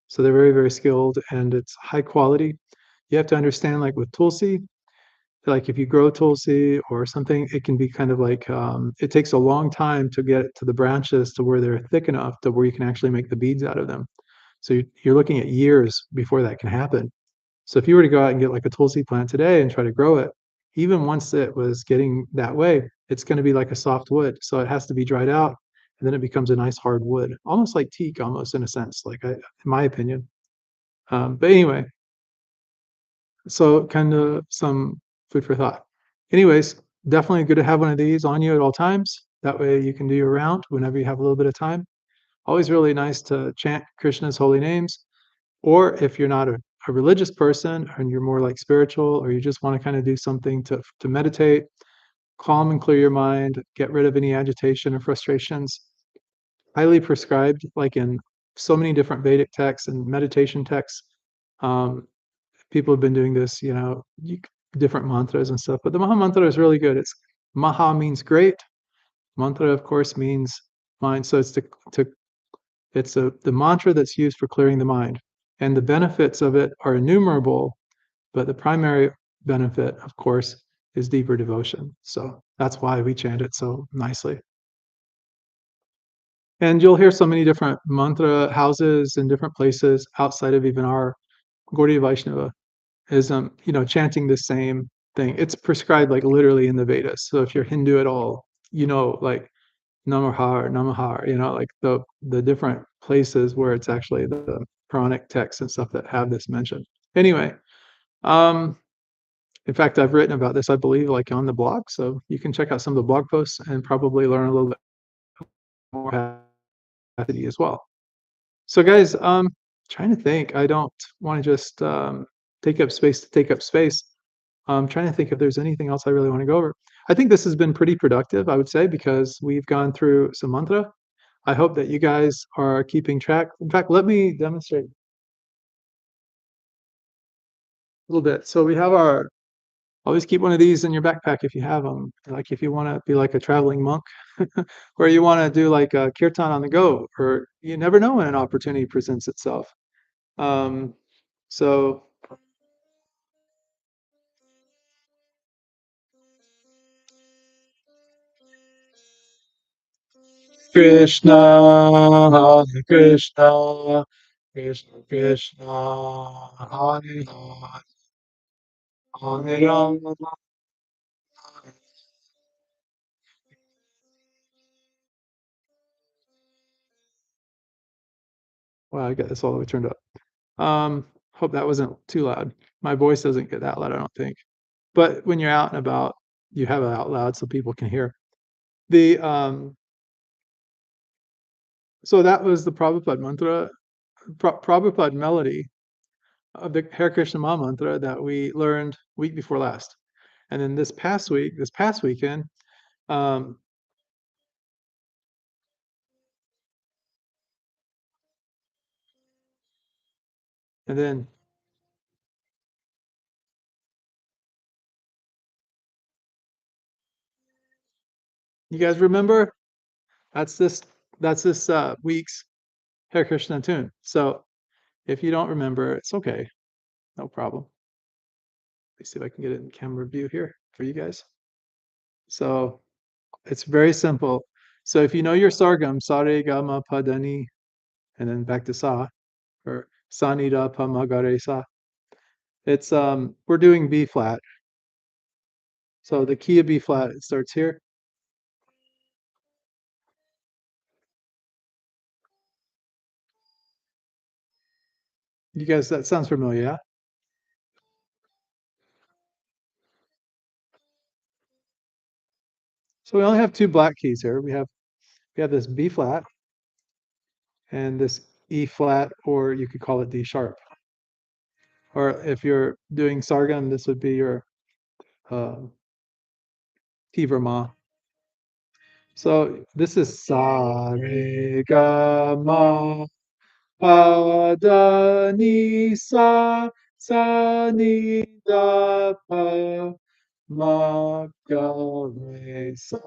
So they're very, very skilled, and it's high quality. You have to understand, like with Tulsi, like if you grow Tulsi or something, it can be kind of like it takes a long time to get to the branches to where they're thick enough to where you can actually make the beads out of them. So you're looking at years before that can happen. So if you were to go out and get like a Tulsi plant today and try to grow it, even once it was getting that way, it's going to be like a soft wood. So it has to be dried out, and then it becomes a nice hard wood, almost like teak, almost in a sense, in my opinion. But anyway, so kind of some food for thought. Anyways, definitely good to have one of these on you at all times. That way you can do your round whenever you have a little bit of time. Always really nice to chant Krishna's holy names. Or if you're not a religious person and you're more like spiritual, or you just want to kind of do something to meditate, calm and clear your mind, get rid of any agitation or frustrations, highly prescribed, like in so many different Vedic texts and meditation texts. Um, People have been doing this, different mantras and stuff, but the Maha Mantra is really good. It's Maha means great. Mantra, of course, means mind. So it's the mantra that's used for clearing the mind. And the benefits of it are innumerable, but the primary benefit, of course, is deeper devotion. So that's why we chant it so nicely. And you'll hear so many different mantra houses in different places outside of even our Gaudiya Vaishnava is chanting the same thing. It's prescribed like literally in the Vedas. So if you're Hindu at all, like Namahar, Namahar, like the different places where it's actually the Puranic texts and stuff that have this mentioned. Anyway, um, in fact, I've written about this, I believe, like on the blog, so you can check out some of the blog posts and probably learn a little bit more capacity as well. So, guys, trying to think. I don't want to just take up space to take up space. I'm trying to think if there's anything else I really want to go over. I think this has been pretty productive, I would say, because we've gone through some mantra. I hope that you guys are keeping track. In fact, let me demonstrate a little bit. So we have our Always keep one of these in your backpack if you have them. Like if you want to be like a traveling monk, or you want to do like a kirtan on the go, or you never know when an opportunity presents itself. Um, so Krishna, Hare Krishna, Krishna Krishna, Hare Hare, Hare Rama. Wow, I got this all the way turned up. Hope that wasn't too loud. My voice doesn't get that loud, I don't think. But when you're out and about, you have it out loud so people can hear. The so that was the Prabhupada mantra, Prabhupada melody of the Hare Krishna Maha mantra that we learned week before last. And then this past weekend, um, and then you guys remember that's this that's this week's Hare Krishna tune. So if you don't remember, it's okay, no problem. Let me see if I can get it in camera view here for you guys. So it's very simple. So if you know your sargam, sa re ga ma pa da ni, and then back to sa, or sa ni da pa ma ga re sa. It's we're doing B flat. So the key of B flat, it starts here. You guys, that sounds familiar, yeah? So we only have two black keys here. We have this B flat and this E flat, or you could call it D sharp. Or if you're doing sargam, this would be your uh, ma. So this is sa re ga ma pa da ni sa sa ni da pa ma ga re sa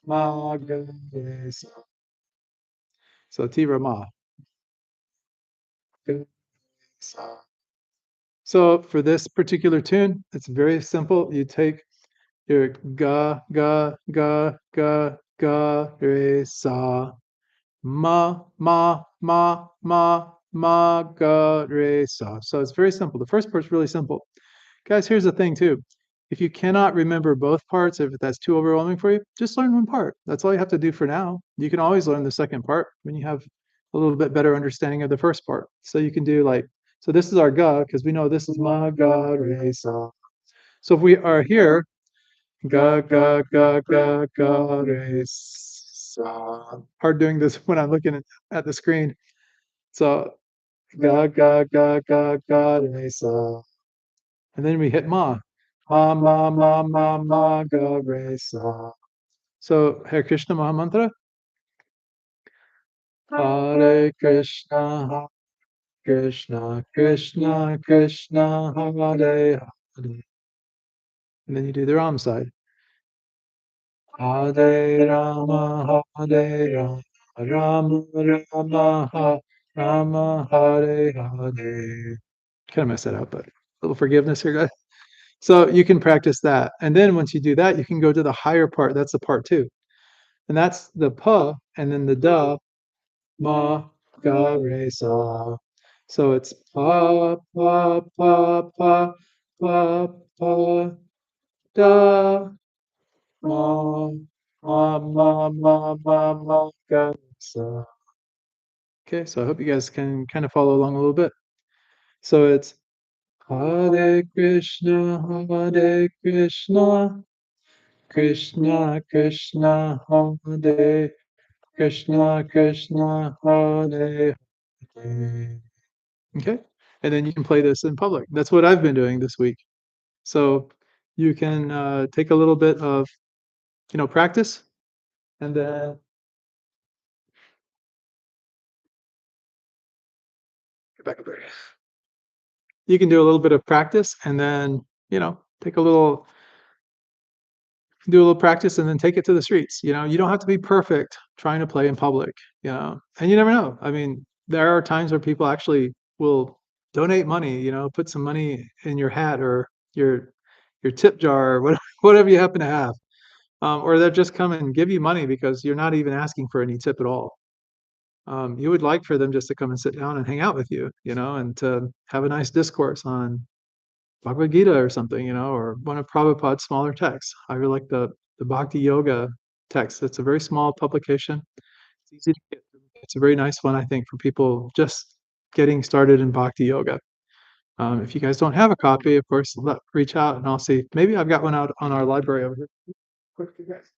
ma ga re sa. So Tivra ma. Ga, sa. So for this particular tune, it's very simple. You take your ga ga ga ga ga re sa ma ga re sa. So it's very simple. The first part's really simple. Guys, here's the thing too. If you cannot remember both parts, if that's too overwhelming for you, just learn one part. That's all you have to do for now. You can always learn the second part when you have a little bit better understanding of the first part. So you can do like, so this is our ga, because we know this is ma ga re sa. So if we are here, ga ga ga ga ga re sa. Hard doing this when I'm looking at the screen. So ga ga ga ga ga re sa. And then we hit ma. Ma ga re sa. So Hare Krishna Maha Mantra. Hare Krishna, Krishna Krishna Krishna Hare Hare. And then you do the Ram side. Hare Rama, Hare Rama, Rama Rama, Rama Hare Hare. Kind of messed that up, but a little forgiveness here, guys. So you can practice that. And then once you do that, you can go to the higher part. That's the part two. And that's the pa and then the da, ma, ga, re, sa. So it's pa, pa, pa, pa, pa, pa, da, ma, ga, re, sa. Okay, so I hope you guys can kind of follow along a little bit. So it's Hare Krishna, Hare Krishna, Krishna Krishna, Hare Krishna Krishna, Hare Hare. Okay, and then you can play this in public. That's what I've been doing this week. So you can take a little bit of, practice, and then get back up there. You can do a little bit of practice, and then take a little do a little practice and then take it to the streets. You don't have to be perfect trying to play in public, and you never know. I mean, there are times where people actually will donate money, put some money in your hat or your tip jar or whatever you happen to have. Or they'll just come and give you money because you're not even asking for any tip at all. You would like for them just to come and sit down and hang out with you, and to have a nice discourse on Bhagavad Gita or something, or one of Prabhupada's smaller texts. I really like the Bhakti Yoga text. It's a very small publication. It's easy to get through. It's a very nice one, I think, for people just getting started in Bhakti Yoga. If you guys don't have a copy, of course, reach out and I'll see. Maybe I've got one out on our library over here. Quick, you guys.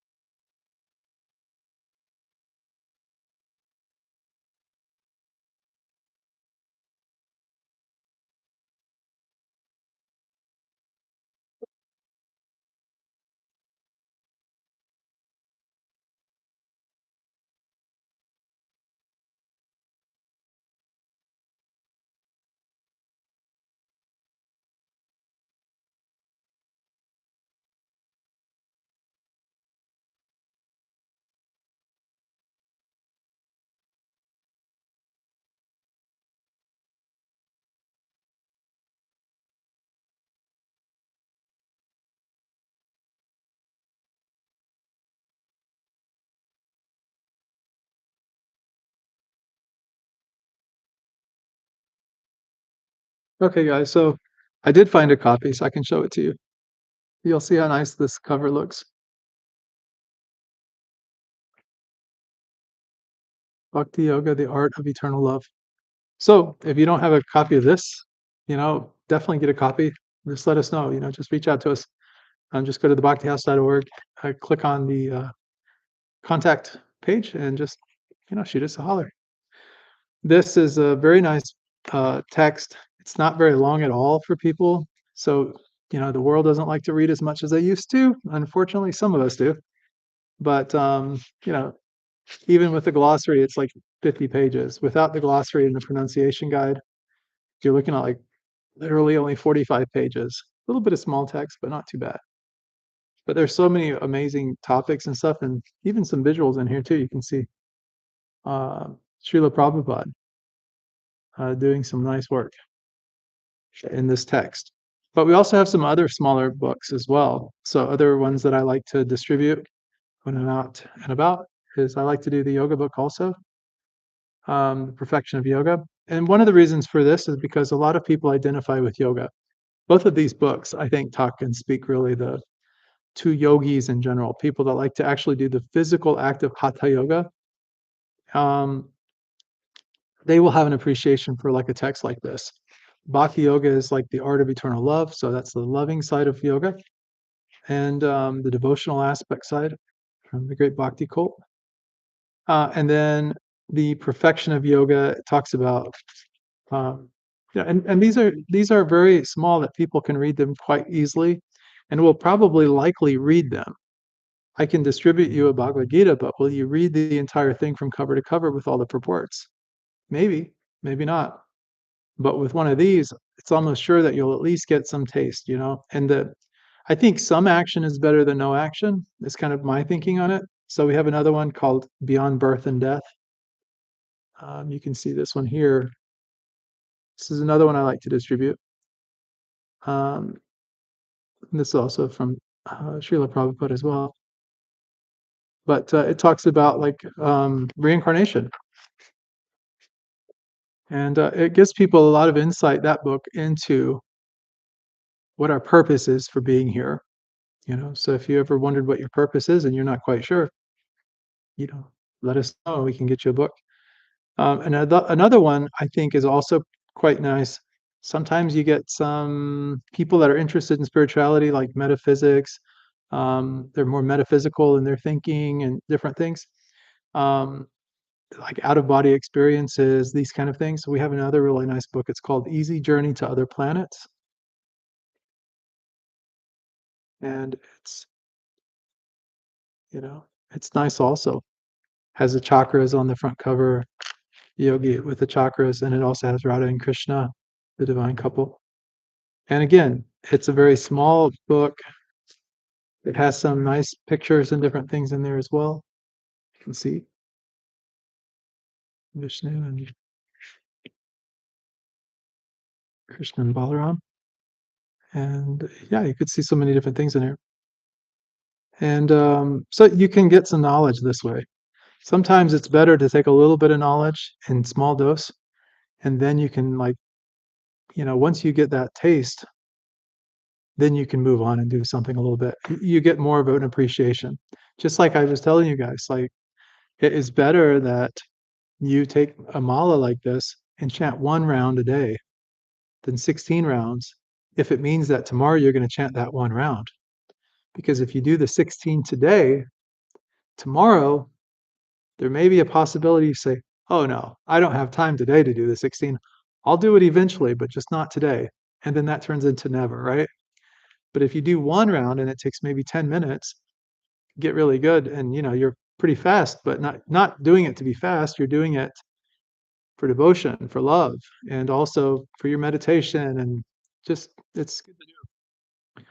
Okay, guys, so I did find a copy, so I can show it to you. You'll see how nice this cover looks. Bhakti Yoga, the Art of Eternal Love. So if you don't have a copy of this, definitely get a copy. Just let us know, just reach out to us. Just go to thebhaktihouse.org, click on the contact page and just, shoot us a holler. This is a very nice text. It's not very long at all for people. So, the world doesn't like to read as much as they used to. Unfortunately, some of us do. But, even with the glossary, it's like 50 pages. Without the glossary and the pronunciation guide, you're looking at like literally only 45 pages. A little bit of small text, but not too bad. But there's so many amazing topics and stuff, and even some visuals in here too. You can see uh, Srila Prabhupada doing some nice work in this text. But we also have some other smaller books as well. So other ones that I like to distribute when I'm out and about is I like to do the yoga book also, The Perfection of Yoga. And one of the reasons for this is because a lot of people identify with yoga. Both of these books, I think, talk and speak really to yogis in general, people that like to actually do the physical act of hatha yoga. Um, they will have an appreciation for like a text like this. Bhakti yoga is like the art of eternal love, so that's the loving side of yoga, and the devotional aspect side from the great Bhakti cult. And then the perfection of yoga talks about, yeah, and these are very small that people can read them quite easily, and will probably likely read them. I can distribute you a Bhagavad Gita, but will you read the entire thing from cover to cover with all the purports? Maybe, maybe not. But with one of these, it's almost sure that you'll at least get some taste, And I think some action is better than no action. Is kind of my thinking on it. So we have another one called Beyond Birth and Death. You can see this one here. This is another one I like to distribute. This is also from Srila Prabhupada as well. But it talks about like reincarnation. And it gives people a lot of insight, that book, into what our purpose is for being here. So if you ever wondered what your purpose is and you're not quite sure, you know, let us know. We can get you a book. And another one I think is also quite nice. Sometimes you get some people that are interested in spirituality, like metaphysics. They're more metaphysical in their thinking and different things. Um, like out of body experiences, these kind of things. So we have another really nice book. It's called Easy Journey to Other Planets. And it's nice also. Has the chakras on the front cover, yogi with the chakras, and it also has Radha and Krishna, the divine couple. And again, it's a very small book. It has some nice pictures and different things in there as well. You can see Vishnu and Krishna and Balaram. And yeah, you could see so many different things in there. And so you can get some knowledge this way. Sometimes it's better to take a little bit of knowledge in small dose, and then you can like, once you get that taste, then you can move on and do something a little bit. You get more of an appreciation. Just like I was telling you guys, like it is better that you take a mala like this and chant 1 round a day than 16 rounds if it means that tomorrow you're going to chant that 1 round. Because if you do the 16 today, tomorrow there may be a possibility you say, oh no, I don't have time today to do the 16. I'll do it eventually, but just not today. And then that turns into never, right? But if you do 1 round and it takes maybe 10 minutes, get really good and you're pretty fast, but not doing it to be fast, you're doing it for devotion, for love, and also for your meditation and just it's good to do.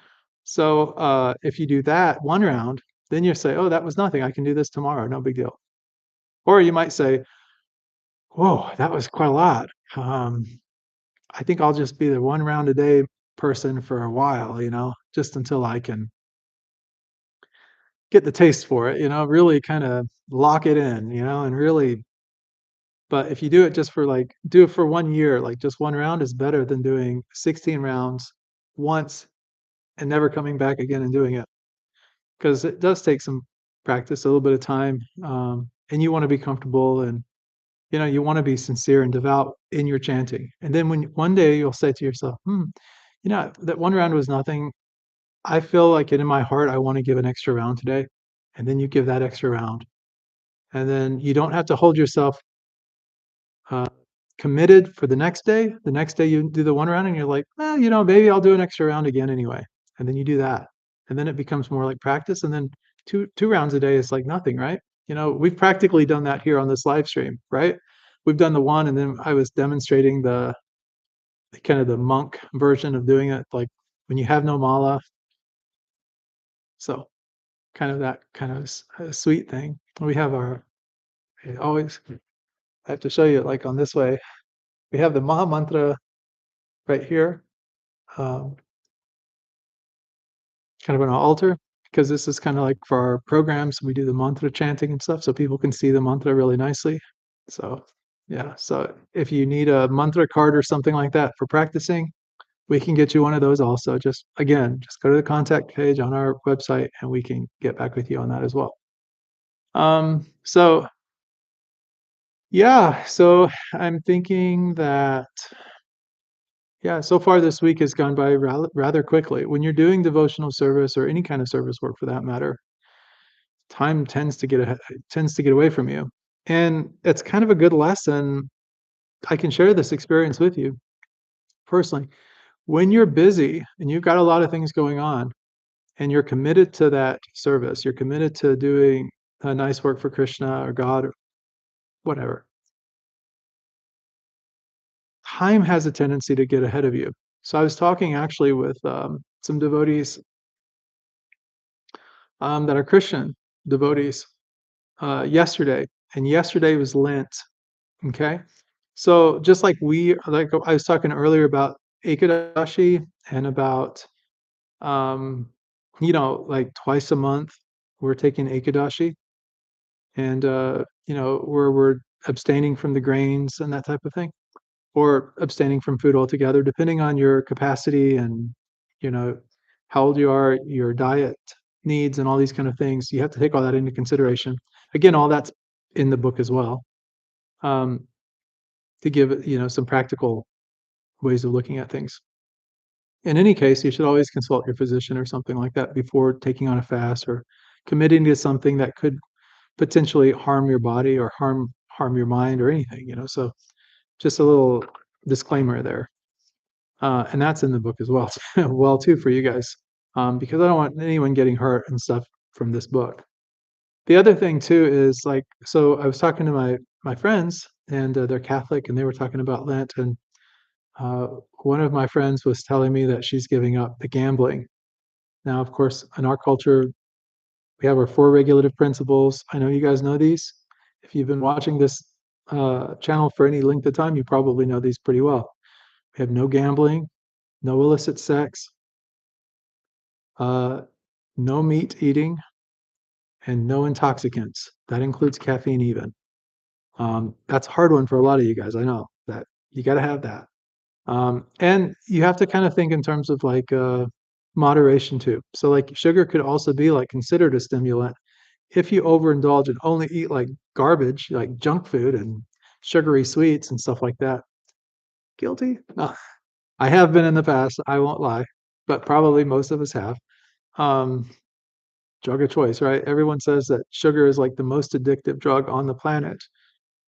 So if you do that 1 round, then you say, oh, that was nothing. I can do this tomorrow, no big deal. Or you might say, whoa, that was quite a lot. I think I'll just be the 1 round a day person for a while, just until I can get the taste for it, really kind of lock it in, and really. But if you do it just for do it for 1 year, like just 1 round is better than doing 16 rounds once and never coming back again and doing it. Because it does take some practice, a little bit of time, and you want to be comfortable and you want to be sincere and devout in your chanting. And then when one day you'll say to yourself, that 1 round was nothing. I feel like it in my heart, I want to give an extra round today. And then you give that extra round. And then you don't have to hold yourself uh, committed for the next day. The next day you do the 1 round and you're like, well, maybe I'll do an extra round again anyway. And then you do that. And then it becomes more like practice. And then two rounds a day is like nothing, right? We've practically done that here on this live stream, right? We've done the one, and then I was demonstrating the kind of the monk version of doing it, like when you have no mala. So kind of that kind of sweet thing. We have always, I have to show you like on this way. We have the Maha Mantra right here, um, kind of on an altar, because this is kind of like for our programs. We do the mantra chanting and stuff, so people can see the mantra really nicely. So yeah, so if you need a mantra card or something like that for practicing, we can get you one of those also. Just again, just go to the contact page on our website and we can get back with you on that as well. So yeah, so I'm thinking that yeah, so far this week has gone by rather quickly. When you're doing devotional service or any kind of service work for that matter, time tends to get away from you. And it's kind of a good lesson. I can share this experience with you personally. When you're busy and you've got a lot of things going on and you're committed to that service, you're committed to doing a nice work for Krishna or God or whatever, time has a tendency to get ahead of you. So I was talking actually with some devotees that are Christian devotees yesterday, and yesterday was Lent. Okay, so just like I was talking earlier about Ekadashi and about like twice a month we're taking Ekadashi, and where we're abstaining from the grains and that type of thing, or abstaining from food altogether, depending on your capacity and you know how old you are, your diet needs, and all these kind of things. You have to take all that into consideration. Again, all that's in the book as well, um, to give some practical ways of looking at things. In any case, you should always consult your physician or something like that before taking on a fast or committing to something that could potentially harm your body or harm your mind or anything. So just a little disclaimer there. And that's in the book as well, well too, for you guys, because I don't want anyone getting hurt and stuff from this book. The other thing too is like, so I was talking to my friends, and they're Catholic, and they were talking about Lent, and Uh, One of my friends was telling me that she's giving up the gambling. Now, of course, in our culture, we have our four regulative principles. I know you guys know these. If you've been watching this channel for any length of time, you probably know these pretty well. We have no gambling, no illicit sex, uh, no meat eating, and no intoxicants. That includes caffeine even. That's a hard one for a lot of you guys. I know that you got to have that. And you have to kind of think in terms of like moderation too. So like sugar could also be like considered a stimulant if you overindulge and only eat like garbage, like junk food and sugary sweets and stuff like that. Guilty? No. I have been in the past, I won't lie, but probably most of us have. Um, Drug of choice, right? Everyone says that sugar is like the most addictive drug on the planet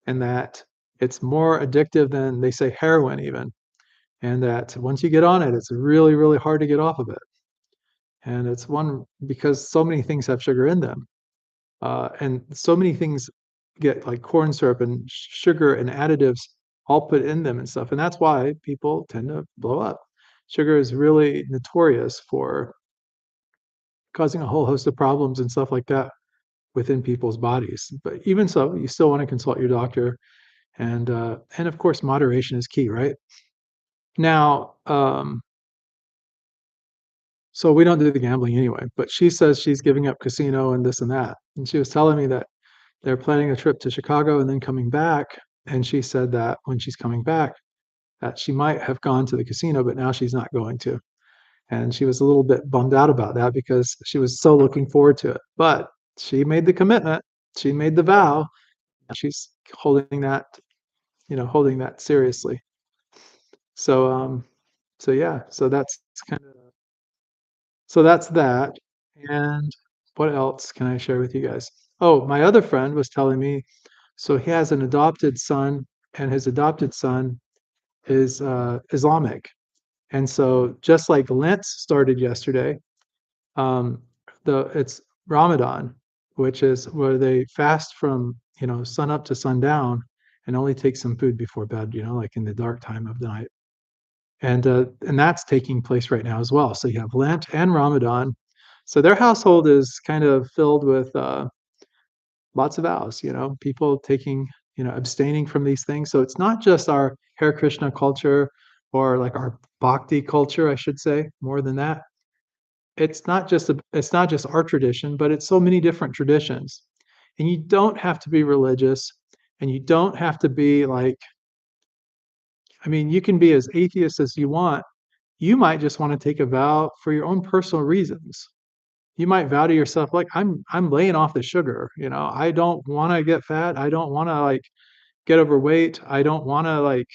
and that it's more addictive than they say heroin even. And that once you get on it, it's really, really hard to get off of it. And it's one because so many things have sugar in them. And so many things get like corn syrup and sugar and additives all put in them and stuff. And that's why people tend to blow up. Sugar is really notorious for causing a whole host of problems and stuff like that within people's bodies. But even so, you still want to consult your doctor, and of course, moderation is key, right? Now, so we don't do the gambling anyway. But she says she's giving up casino and this and that, and she was telling me that they're planning a trip to Chicago and then coming back. And she said that when she's coming back, that she might have gone to the casino, but now she's not going to. And she was a little bit bummed out about that because she was so looking forward to it. But she made the commitment, she made the vow, she's holding that, holding that seriously. So so yeah, so that's kind of so that's that. And what else can I share with you guys? Oh, my other friend was telling me, so he has an adopted son, and his adopted son is Islamic. And so just like Lent started yesterday, it's Ramadan, which is where they fast from, sun up to sundown and only take some food before bed, like in the dark time of the night. And that's taking place right now as well. So you have Lent and Ramadan. So their household is kind of filled with lots of vows, people taking, abstaining from these things. So it's not just our Hare Krishna culture or like our Bhakti culture, I should say, more than that. It's not just our tradition, but it's so many different traditions. And you don't have to be religious and you don't have to be like, I mean, you can be as atheist as you want. You might just want to take a vow for your own personal reasons. You might vow to yourself, like, I'm laying off the sugar, I don't want to get fat. I don't want to like get overweight. I don't want to like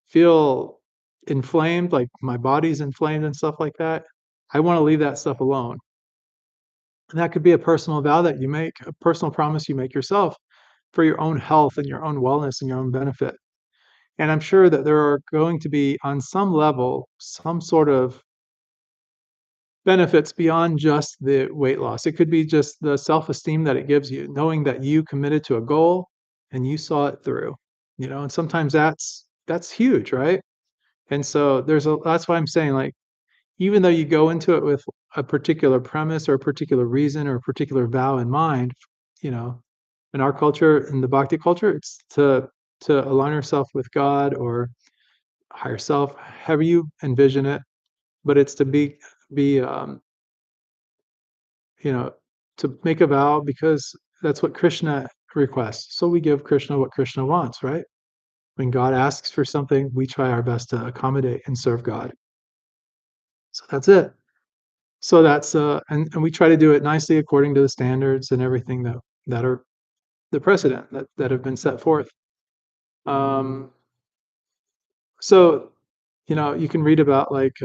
feel inflamed, like my body's inflamed and stuff like that. I want to leave that stuff alone. And that could be a personal vow that you make, a personal promise you make yourself for your own health and your own wellness and your own benefit. And I'm sure that there are going to be, on some level, some sort of benefits beyond just the weight loss. It could be just the self-esteem that it gives you, knowing that you committed to a goal and you saw it through. And sometimes that's huge, right? And so that's why I'm saying, like, even though you go into it with a particular premise or a particular reason or a particular vow in mind, you know, in our culture, in the Bhakti culture, it's to align yourself with God or higher self, however you envision it. But it's to be you know, to make a vow because that's what Krishna requests. So we give Krishna what Krishna wants, right? When God asks for something, we try our best to accommodate and serve God. So that's it. So that's and we try to do it nicely according to the standards and everything that are the precedent that have been set forth. Um, so you can read about like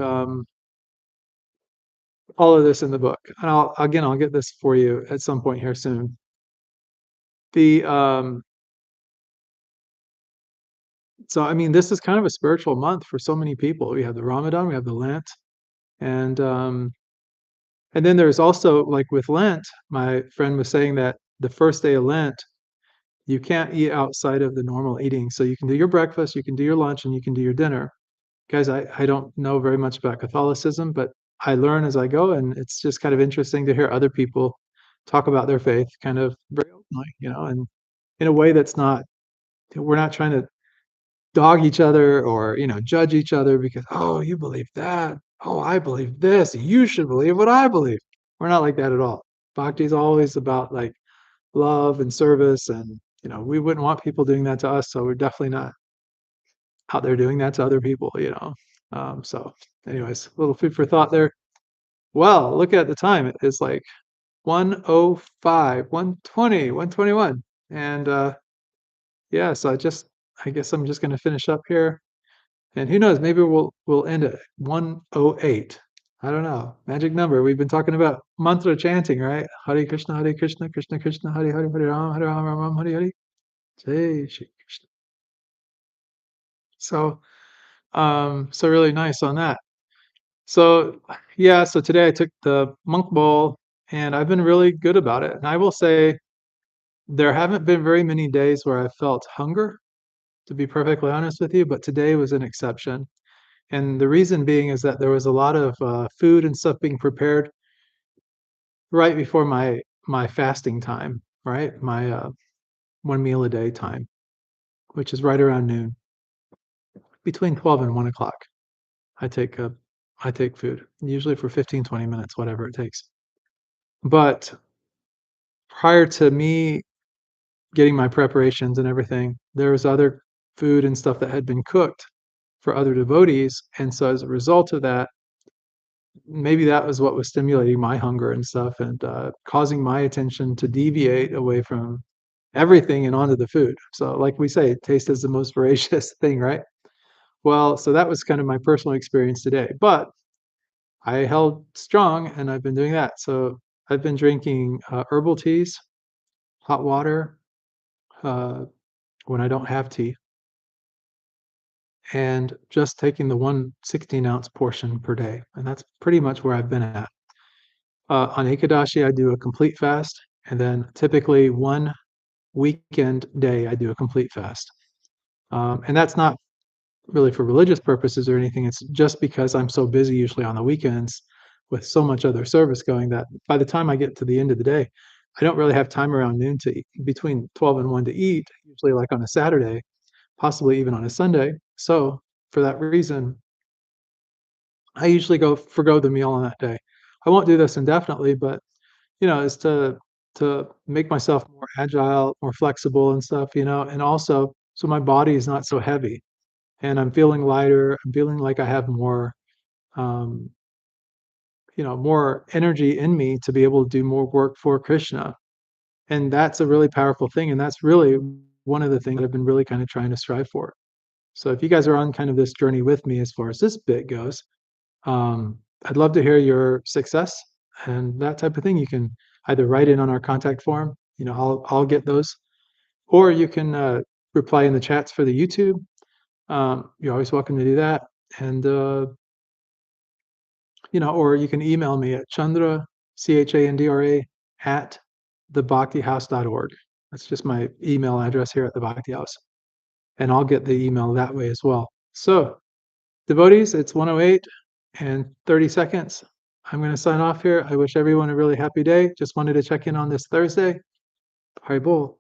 all of this in the book. And I'll get this for you at some point here soon. The So I mean, this is kind of a spiritual month for so many people. We have the Ramadan, we have the Lent, and and then there's also like with Lent, my friend was saying that the first day of Lent, you can't eat outside of the normal eating. So you can do your breakfast, you can do your lunch, and you can do your dinner. guys, I don't know very much about Catholicism, but I learn as I go, and it's just kind of interesting to hear other people talk about their faith kind of very openly, and in a way that's not we're not trying to dog each other or, judge each other because, "Oh, you believe that. Oh, I believe this. You should believe what I believe." We're not like that at all. Bhakti is always about, like, love and service, and, we wouldn't want people doing that to us, so we're definitely not out there doing that to other people. So anyways, a little food for thought there. Well, look at the time. It is like 1:05, 1:20, 1:21, and, yeah, so I guess I'm just gonna finish up here. And who knows, maybe we'll end at 108. I don't know. Magic number. We've been talking about mantra chanting, right? Hare Krishna, Krishna Krishna, Hare Hare, Hare Ram, Ram Ram, Hare Hare. Jai Shri Krishna. So, so really nice on that. So, yeah, so today I took the monk bowl and I've been really good about it. And I will say there haven't been very many days where I felt hunger, to be perfectly honest with you, but today was an exception. And the reason being is that there was a lot of, food and stuff being prepared right before my fasting time, right? My, 1 meal a day time, which is right around noon. Between 12 and 1 o'clock, I take, uh, I take food, usually for 15, 20 minutes, whatever it takes. But prior to me getting my preparations and everything, there was other food and stuff that had been cooked for other devotees, and so as a result of that, maybe that was what was stimulating my hunger and stuff and, causing my attention to deviate away from everything and onto the food. So, like we say, taste is the most voracious thing, right? Well, so that was kind of my personal experience today, but I held strong and I've been doing that. So, I've been drinking, herbal teas, hot water, uh, when I don't have tea, and just taking the one 16-ounce portion per day, and that's pretty much where I've been at. On Ekadashi, I do a complete fast, and then typically one weekend day, I do a complete fast. And that's not really for religious purposes or anything. It's just because I'm so busy usually on the weekends with so much other service going that by the time I get to the end of the day, I don't really have time around noon to eat, between 12 and 1 to eat, usually like on a Saturday, possibly even on a Sunday. So for that reason, I usually go forgo the meal on that day. I won't do this indefinitely, but is to make myself more agile, more flexible and stuff, and also so my body is not so heavy and I'm feeling lighter. I'm feeling like I have more, um, more energy in me to be able to do more work for Krishna. And that's a really powerful thing. And that's really one of the things that I've been really kind of trying to strive for. So if you guys are on kind of this journey with me as far as this bit goes, I'd love to hear your success and that type of thing. You can either write in on our contact form, I'll get those, or you can reply in the chats for the YouTube. You're always welcome to do that, and or you can email me at Chandra at thebhaktihouse.org. That's just my email address here at the Bhakti House, and I'll get the email that way as well. So devotees, it's 108 and 30 seconds. I'm going to sign off here. I wish everyone a really happy day. Just wanted to check in on this Thursday. Haribol.